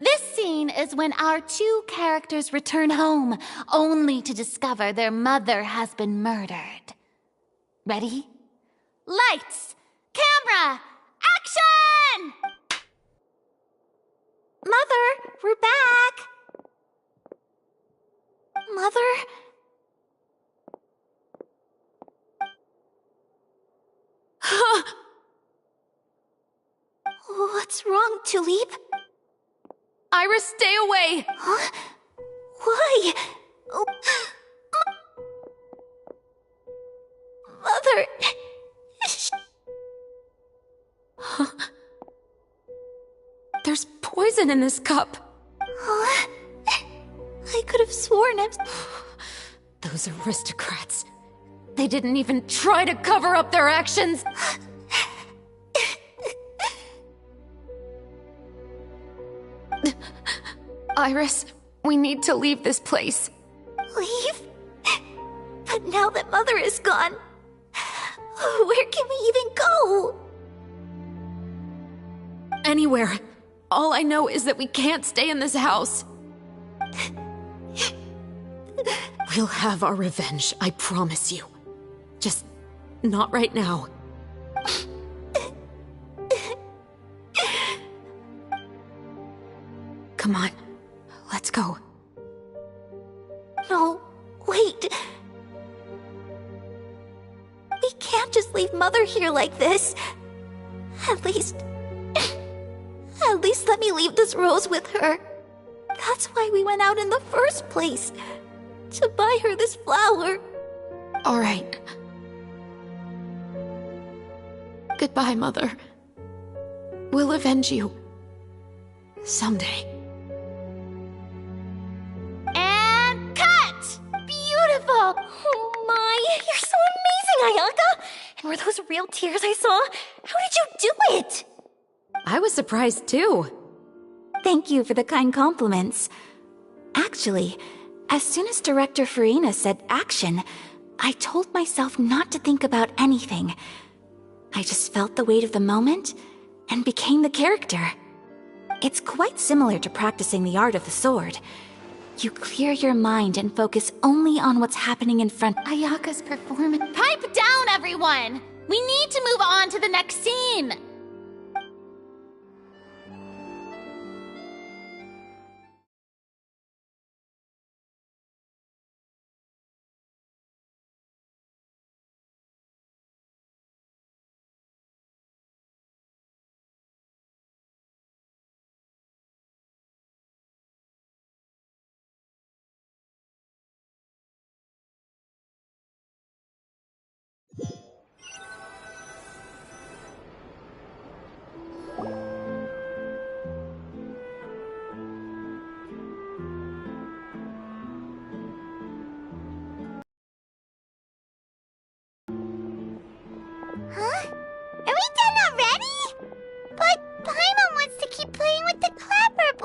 This scene is when our two characters return home, only to discover their mother has been murdered. Ready? Lights! Camera! Action! Mother, we're back. Mother? What's wrong, Tulip? Iris, stay away! Huh? Why? Oh. Mother! There's poison in this cup. Huh? I could have sworn it. Those aristocrats. They didn't even try to cover up their actions. Iris, we need to leave this place. Leave? But now that Mother is gone, where can we even go? Anywhere. All I know is that we can't stay in this house. We'll have our revenge, I promise you. Just not right now. Come on, let's go. No, wait. We can't just leave Mother here like this. At least let me leave this rose with her. That's why we went out in the first place. To buy her this flower. All right. Goodbye, Mother. We'll avenge you. Someday. And cut! Beautiful! Oh my, you're so amazing, Ayaka! And were those real tears I saw? How did you do it? I was surprised too. Thank you for the kind compliments. Actually, as soon as Director Farina said action, I told myself not to think about anything. I just felt the weight of the moment and became the character. It's quite similar to practicing the art of the sword. You clear your mind and focus only on what's happening in front. Ayaka's performance. Pipe down, everyone! We need to move on to the next scene! Huh? Are we done already?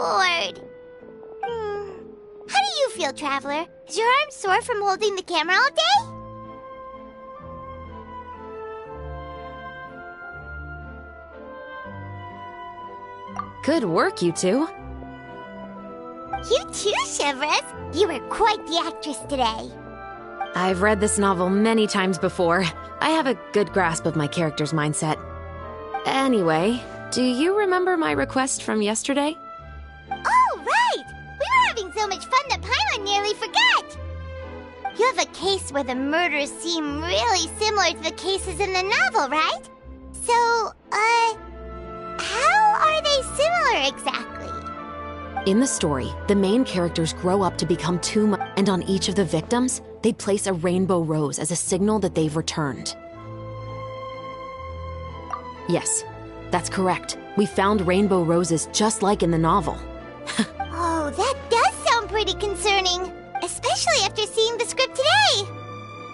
bored. How do you feel, Traveler? Is your arm sore from holding the camera all day? Good work, you two. You too, Chevres. You were quite the actress today. I've read this novel many times before. I have a good grasp of my character's mindset. Anyway, do you remember my request from yesterday? Oh, right! We were having so much fun that Paimon nearly forgot! You have a case where the murders seem really similar to the cases in the novel, right? So, how are they similar exactly? In the story, the main characters grow up to become too much, and on each of the victims, they place a rainbow rose as a signal that they've returned. Yes, that's correct. We found rainbow roses just like in the novel. Oh, that does sound pretty concerning. Especially after seeing the script today.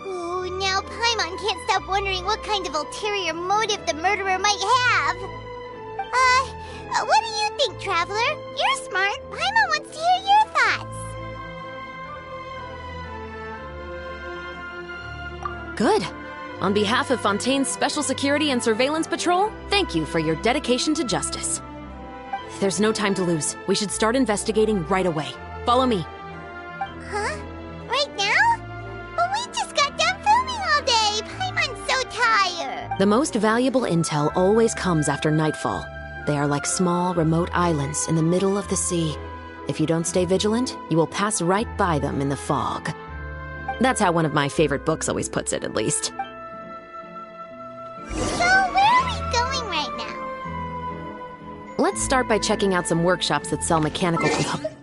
Ooh, now Paimon can't stop wondering what kind of ulterior motive the murderer might have. What do you think, Traveler? You're smart. Paimon wants to hear your thoughts. Good. On behalf of Fontaine's Special Security and Surveillance Patrol, thank you for your dedication to justice. There's no time to lose. We should start investigating right away. Follow me. Huh? Right now? But we just got done filming all day. Paimon's so tired. The most valuable intel always comes after nightfall. They are like small, remote islands in the middle of the sea. If you don't stay vigilant, you will pass right by them in the fog. That's how one of my favorite books always puts it, at least. So, where are we going right now? Let's start by checking out some workshops that sell mechanical components.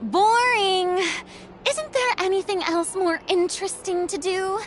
Boring! Isn't there anything else more interesting to do?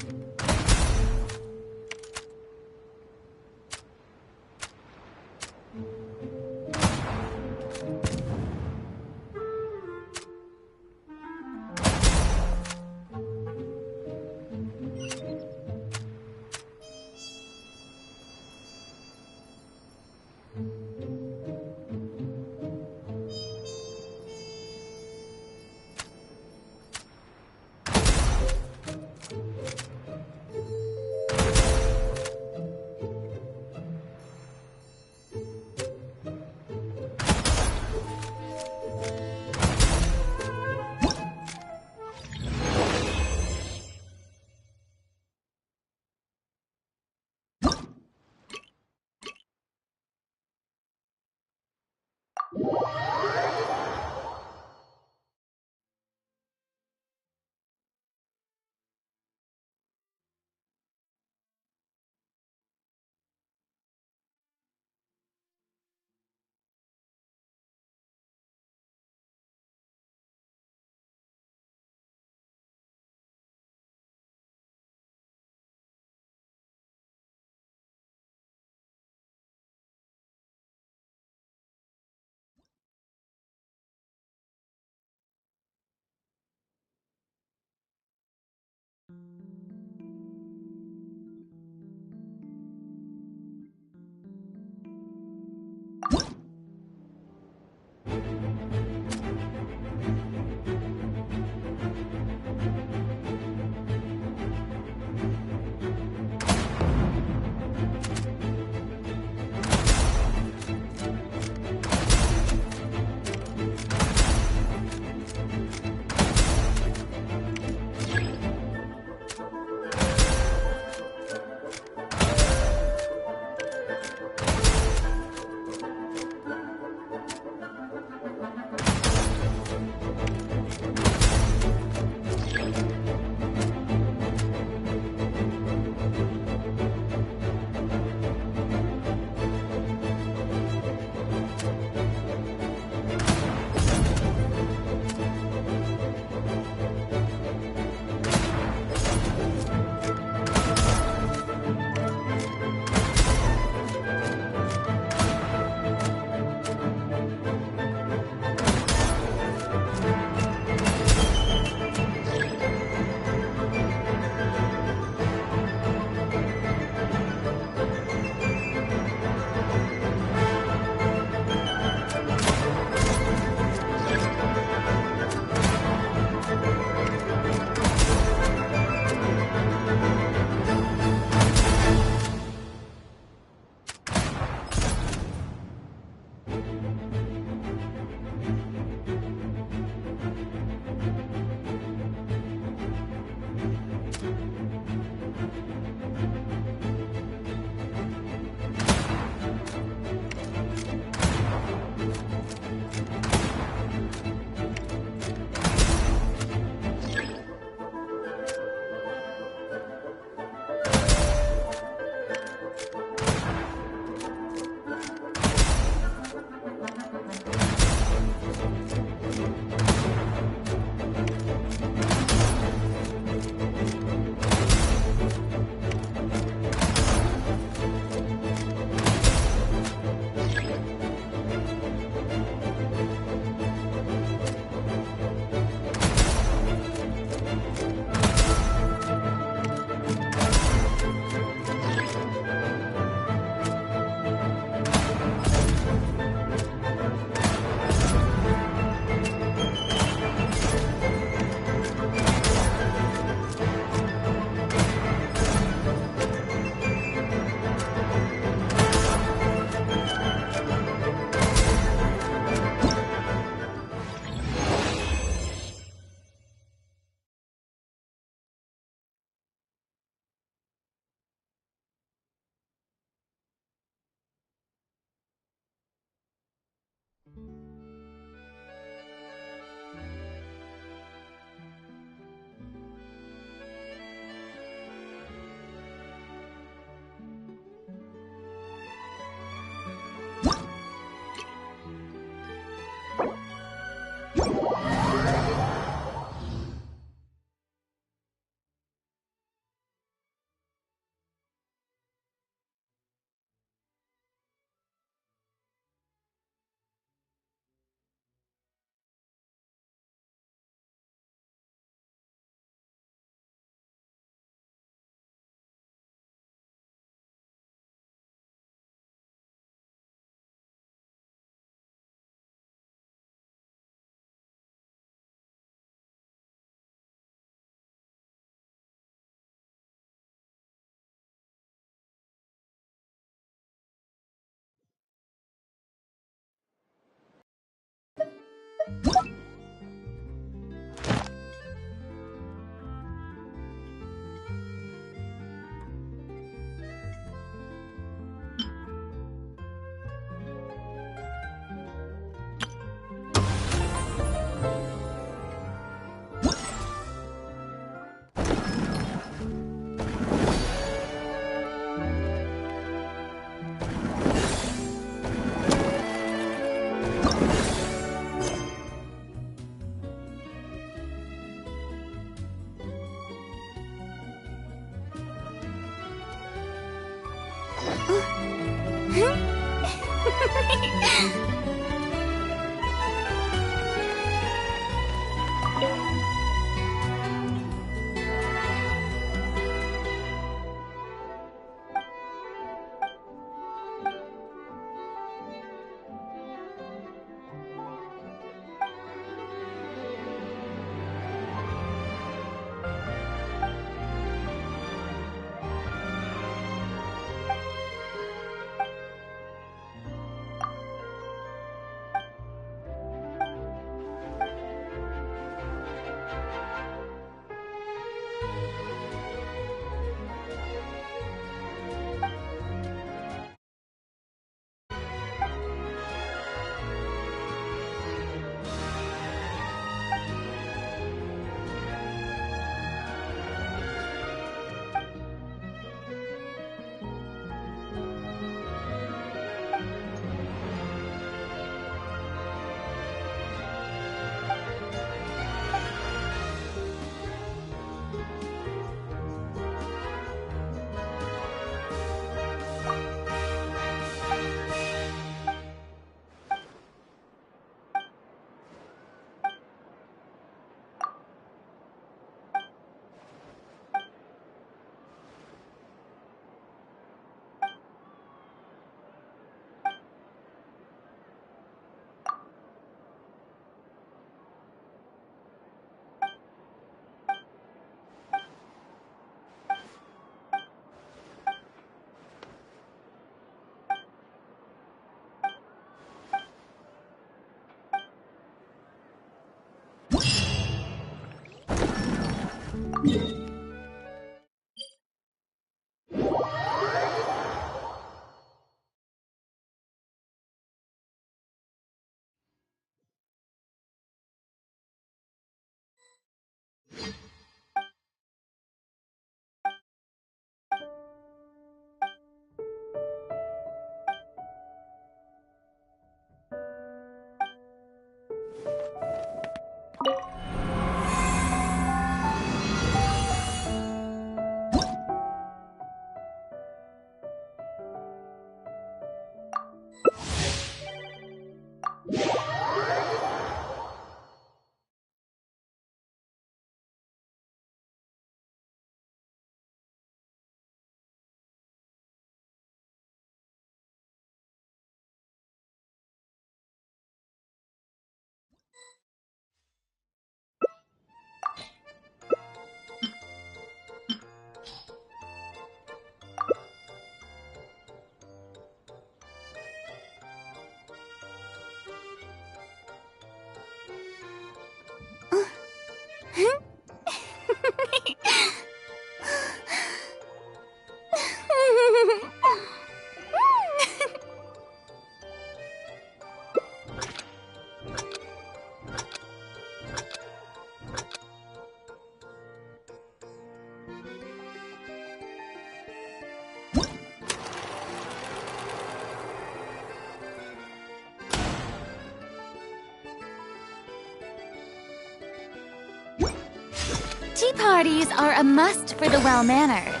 Tea parties are a must for the well-mannered.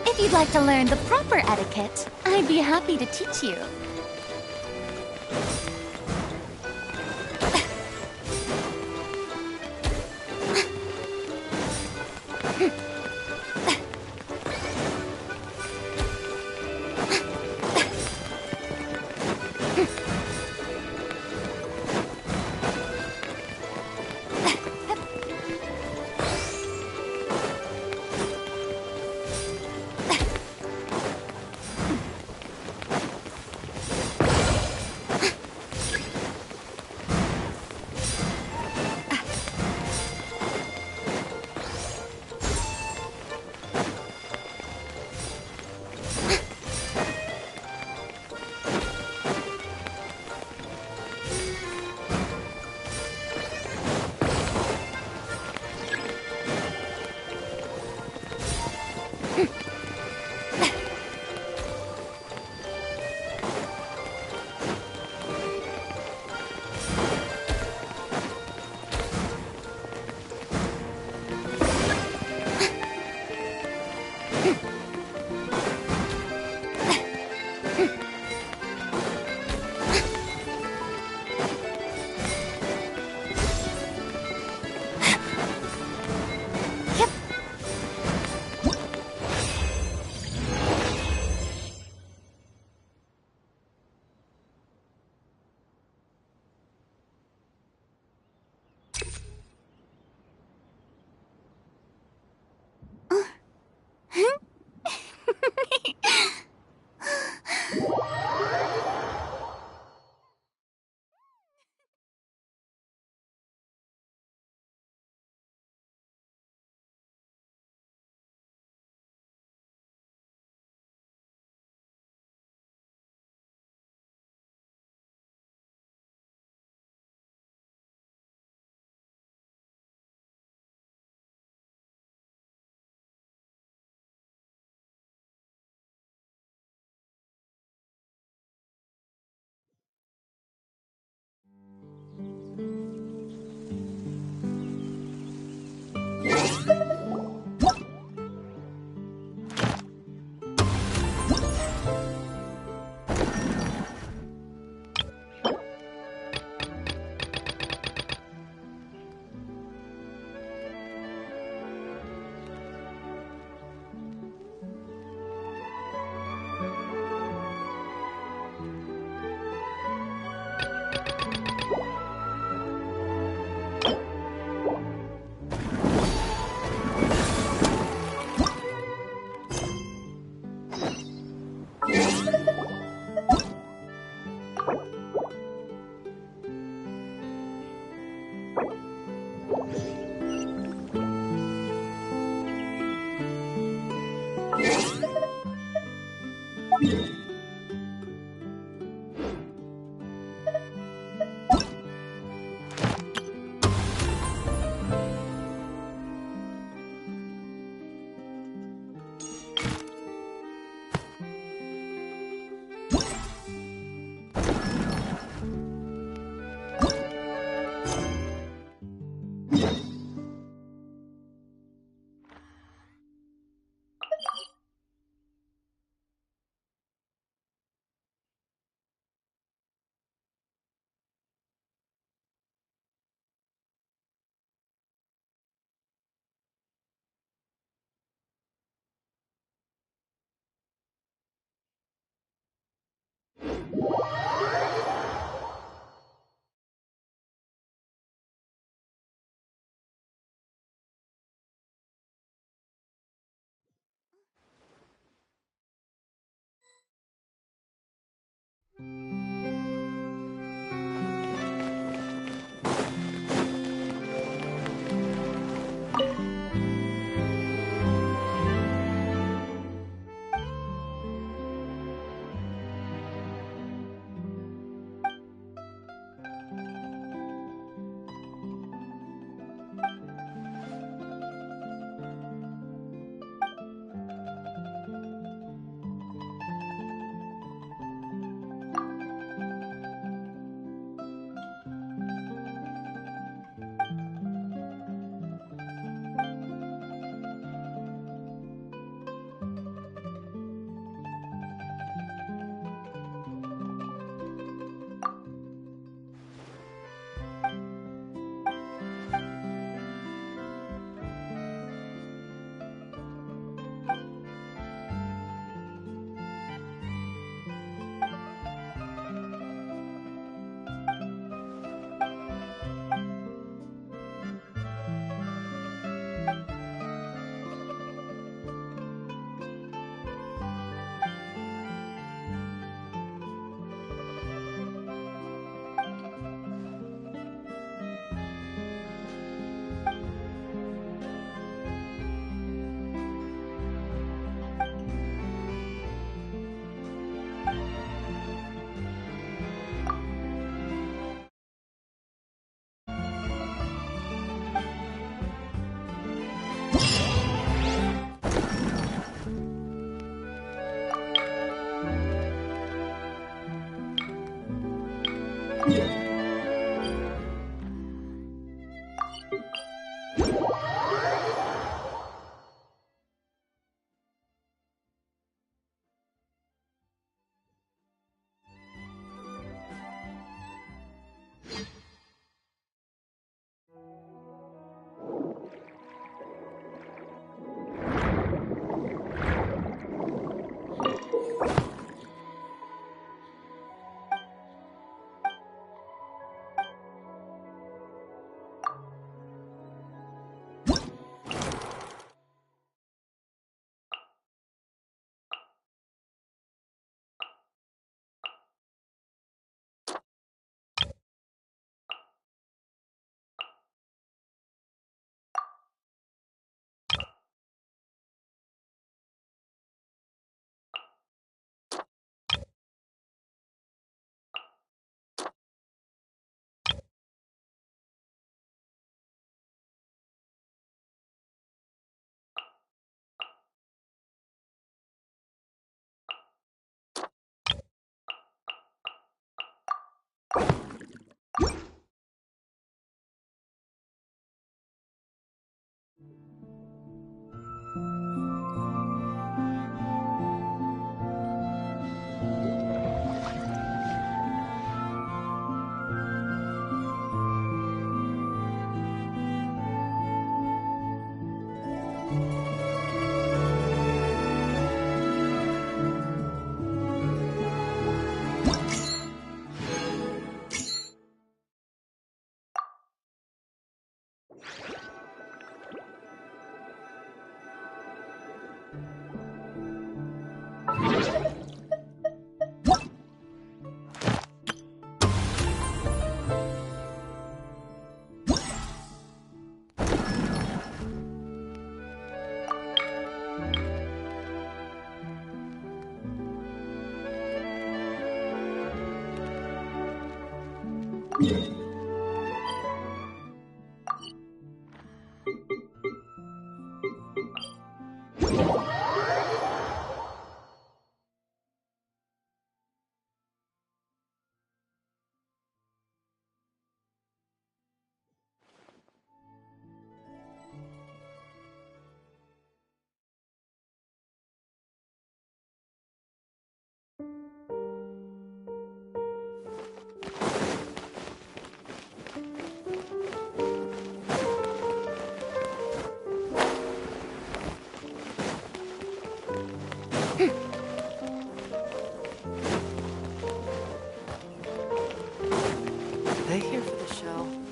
If you'd like to learn the proper etiquette, I'd be happy to teach you. They here for the show?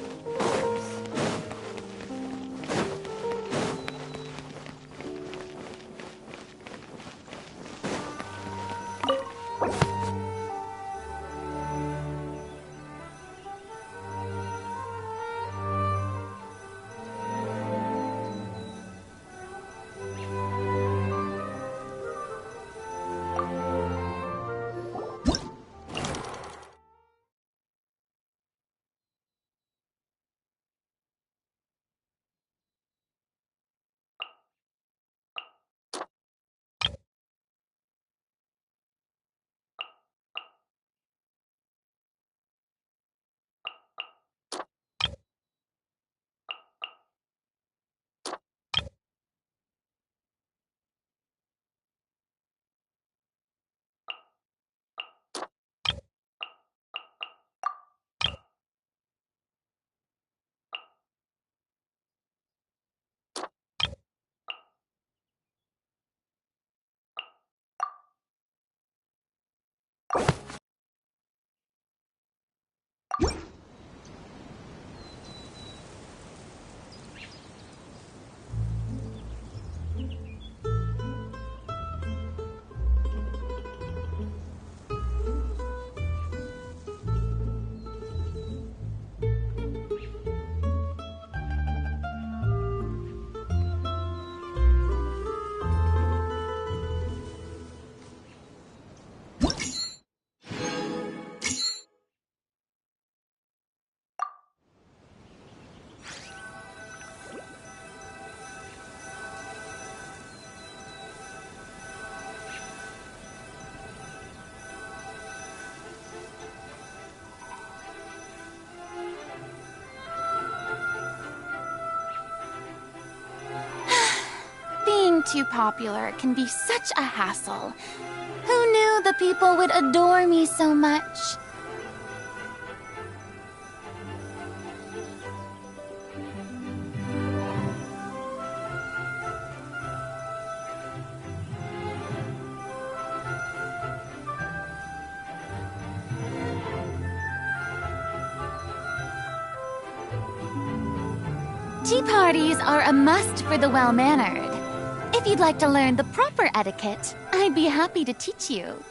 Being too popular can be such a hassle. Who knew the people would adore me so much? Tea parties are a must for the well-mannered. If you'd like to learn the proper etiquette, I'd be happy to teach you.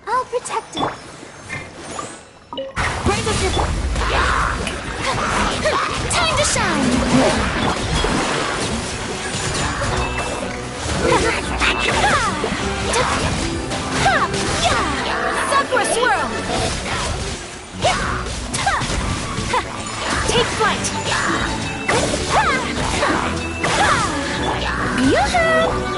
I'll protect it. Raise up your... Time to shine! Sakura swirl! Take flight! Yoo-hoo!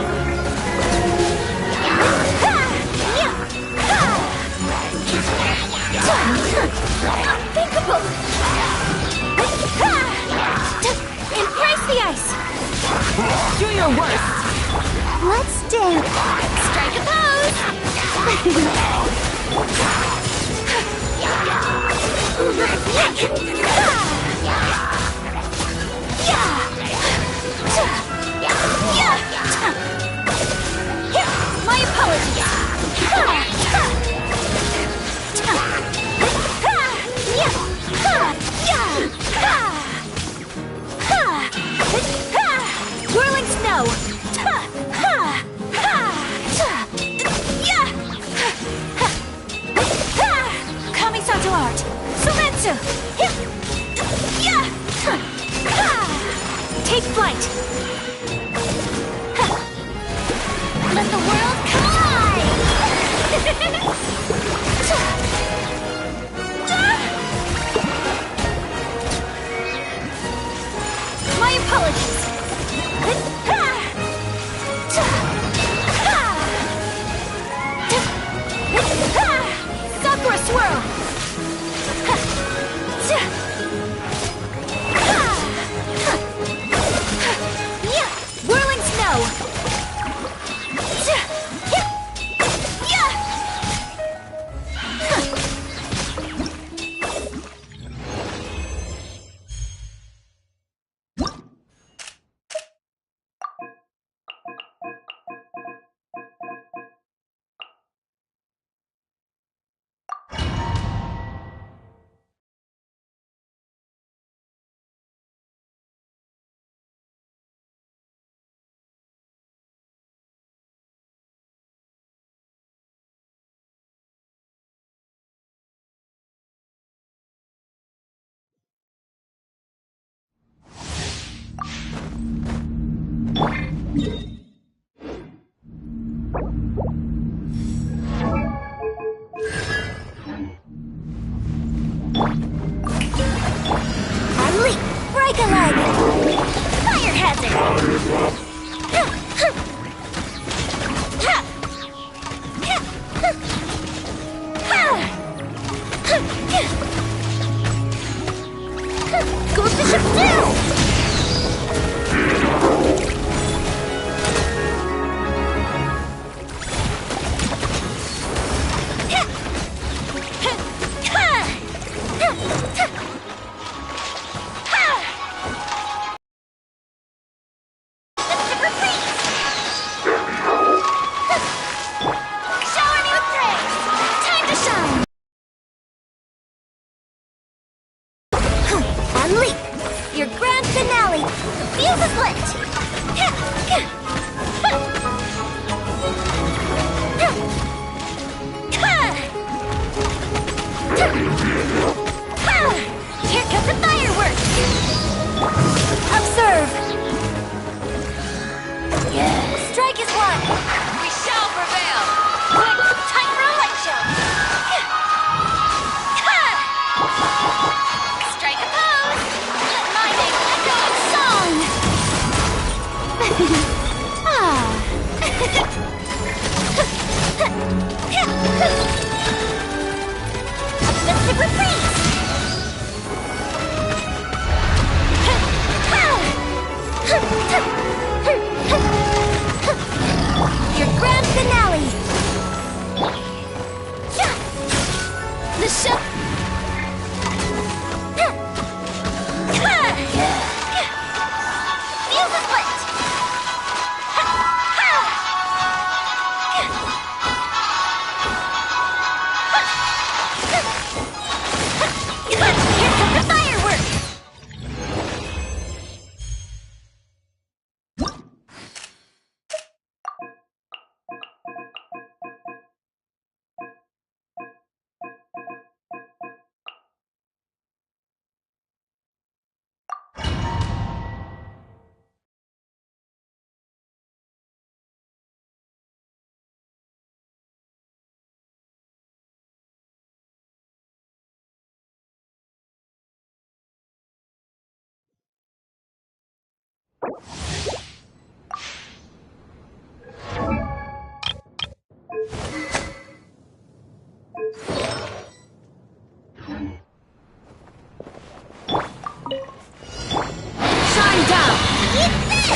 Shine down! Eat this!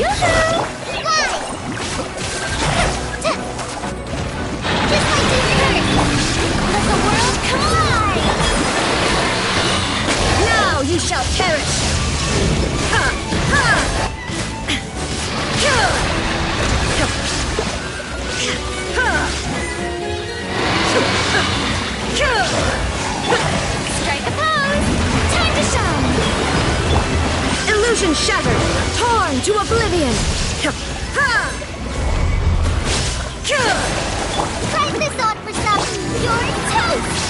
Yoo-hoo! Fly! Just like dessert! Let the world collide! Now you shall perish! Ha! Ha! Strike a pose! Time to shine! Illusion shattered, torn to oblivion. Try this on for some. You're toast!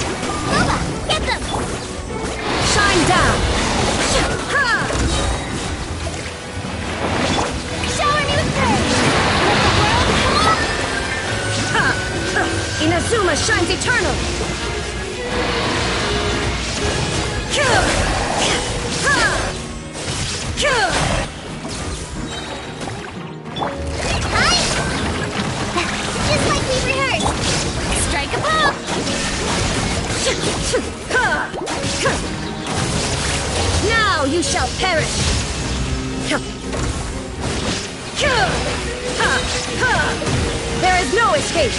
Nova, get them! Shine down. Shower me with praise! Let the world come on! Inazuma shines eternal. Just like we rehearsed! Strike a pose! Now you shall perish. There is no escape.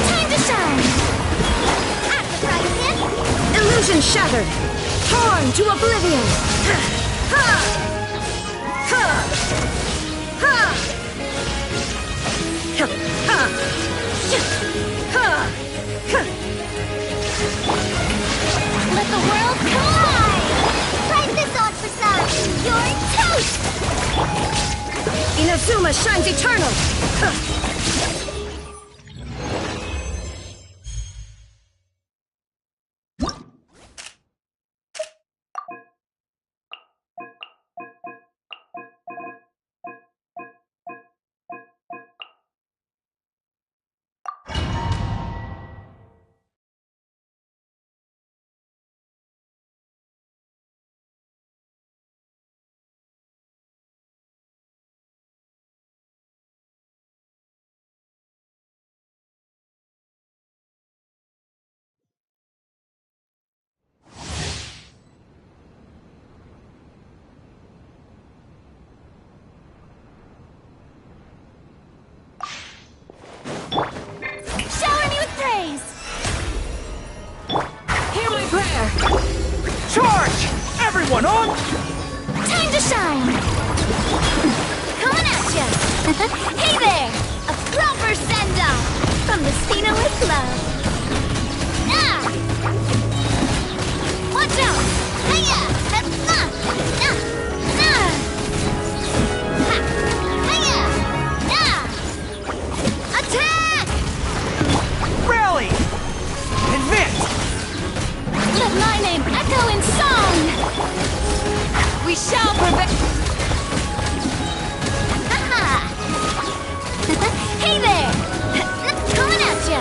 Time to shine! Illusion shattered, torn to oblivion. Let the world collide! Try this on for some. You're toast! Inazuma shines eternal. Shower me with praise! Hear my prayer. Charge! Everyone on! Time to shine! Coming at ya! Hey there! A proper send-off from the Spina with love! Ah! Watch out! Hiya! Nah! Nah! Nah! Ha! Hiya! Nah! Attack! Rally! Advance! Let my name echo in song! We shall prevail! Hey there! Coming at ya!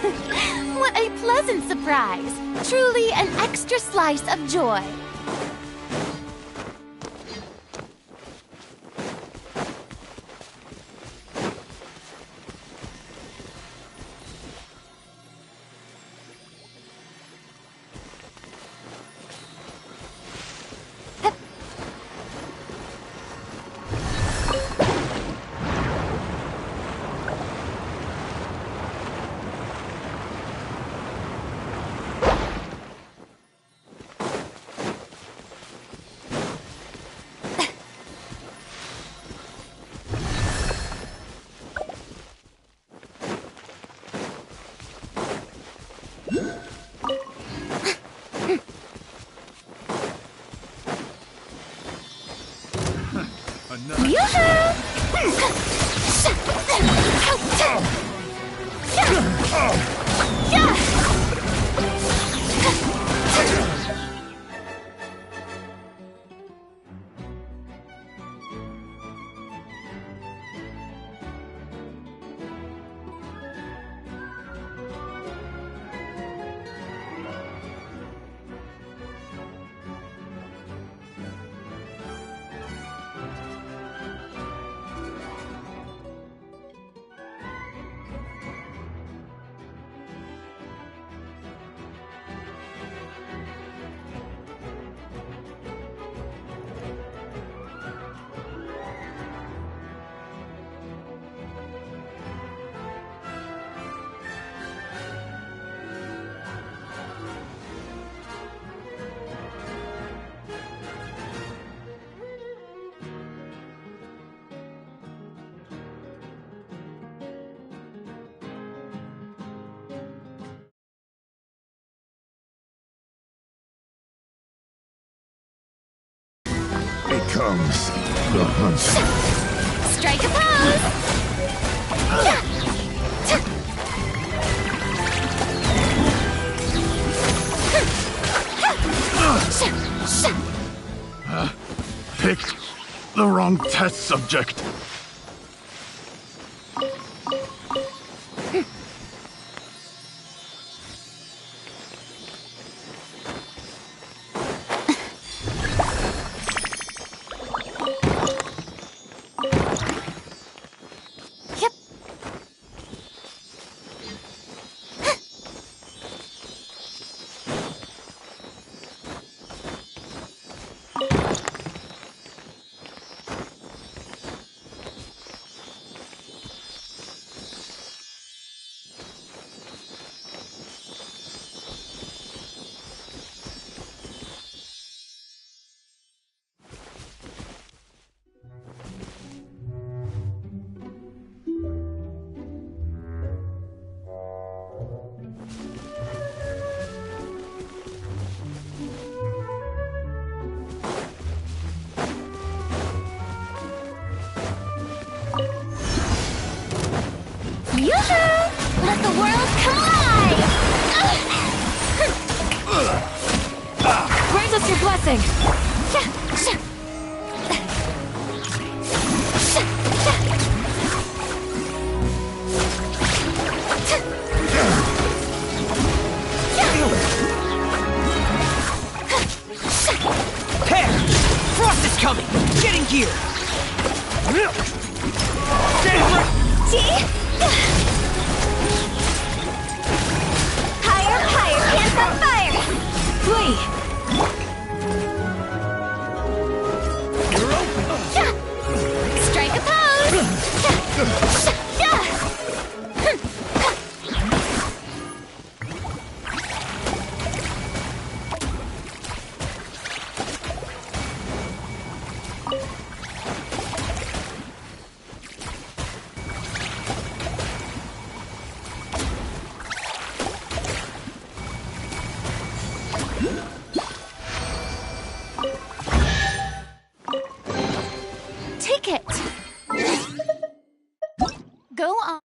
What a pleasant surprise! Truly an extra slice of joy. comes the hunt. Strike a pose! Picked the wrong test subject. Yoo-hoo! Let the world come alive! Grant us your blessing! Hey! Frost is coming! Get in gear! Higher, higher, hands on fire! Flee! Strike a pose! Take it! Go on.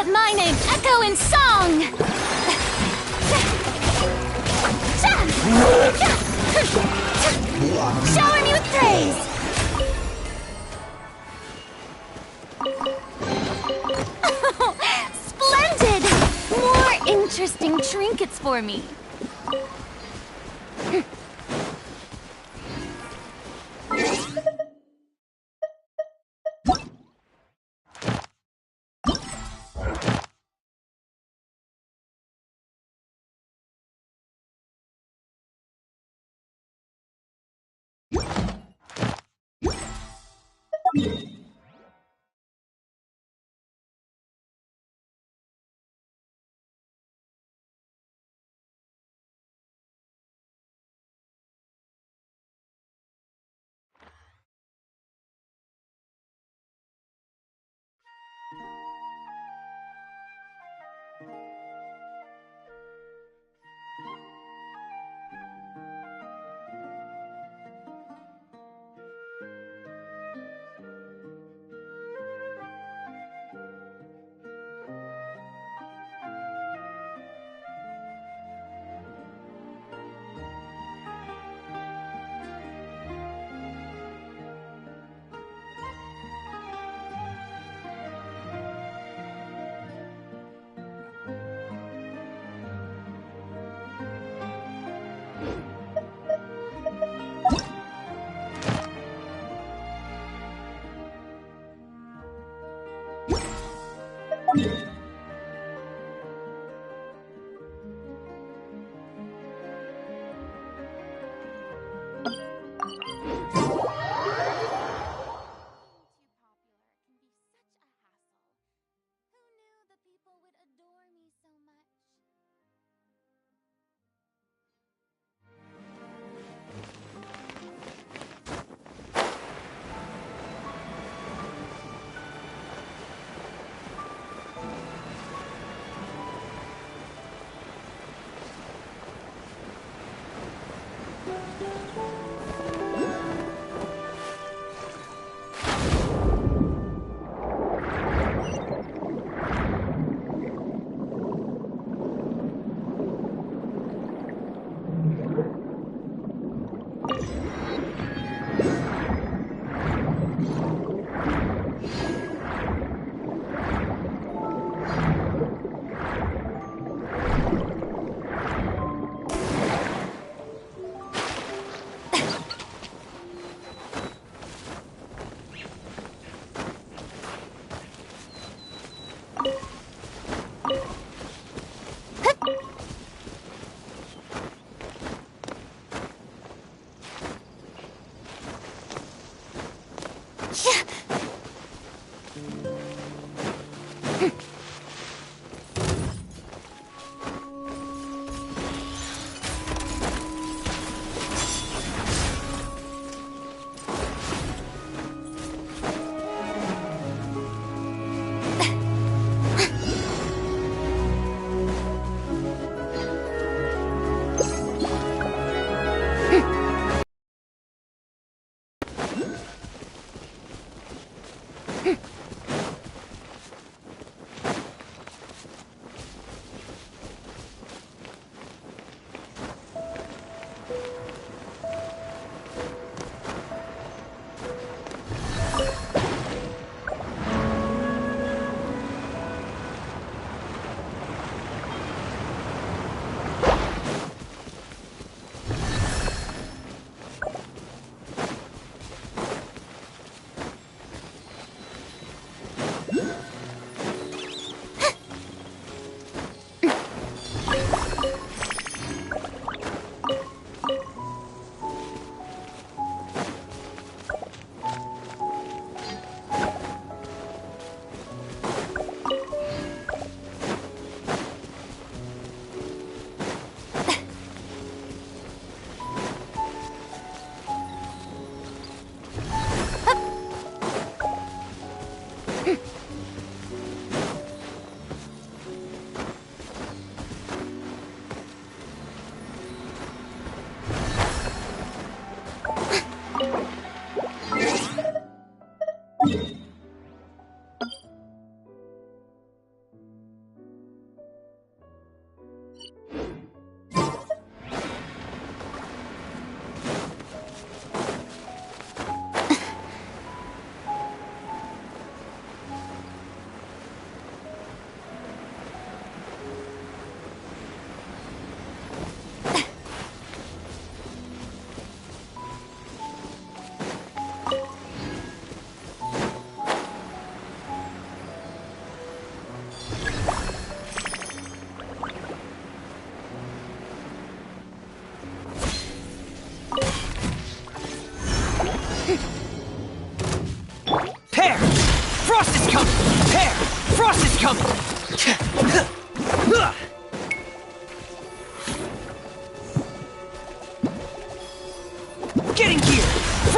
Let my name echo in song! Shower me with praise! Splendid! More interesting trinkets for me.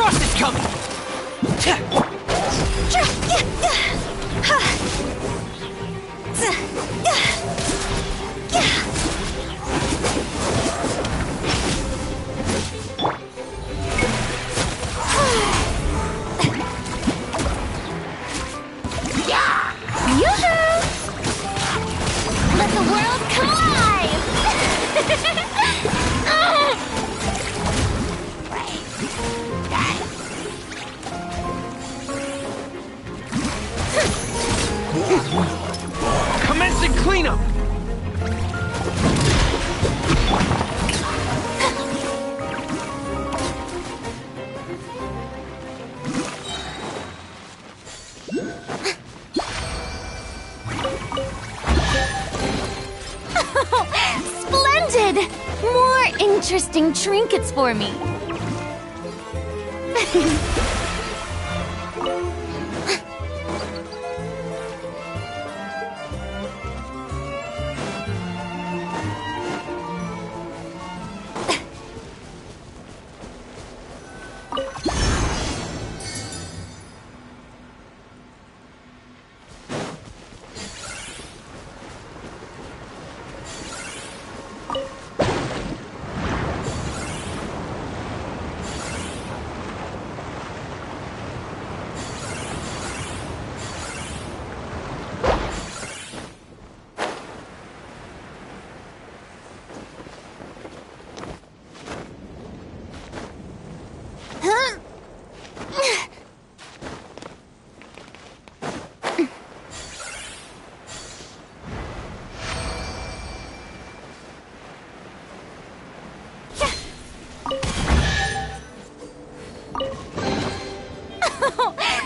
Frost is coming! Yoo-hoo! Let the world come alive! Commencing cleanup! Splendid! More interesting trinkets for me.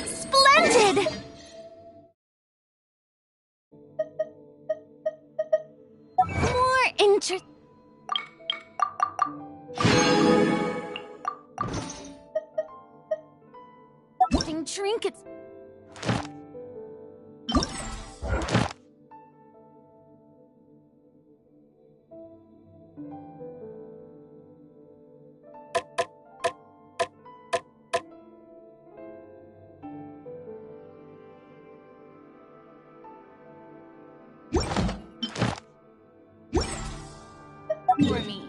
Splendid! More interesting trinkets. For me.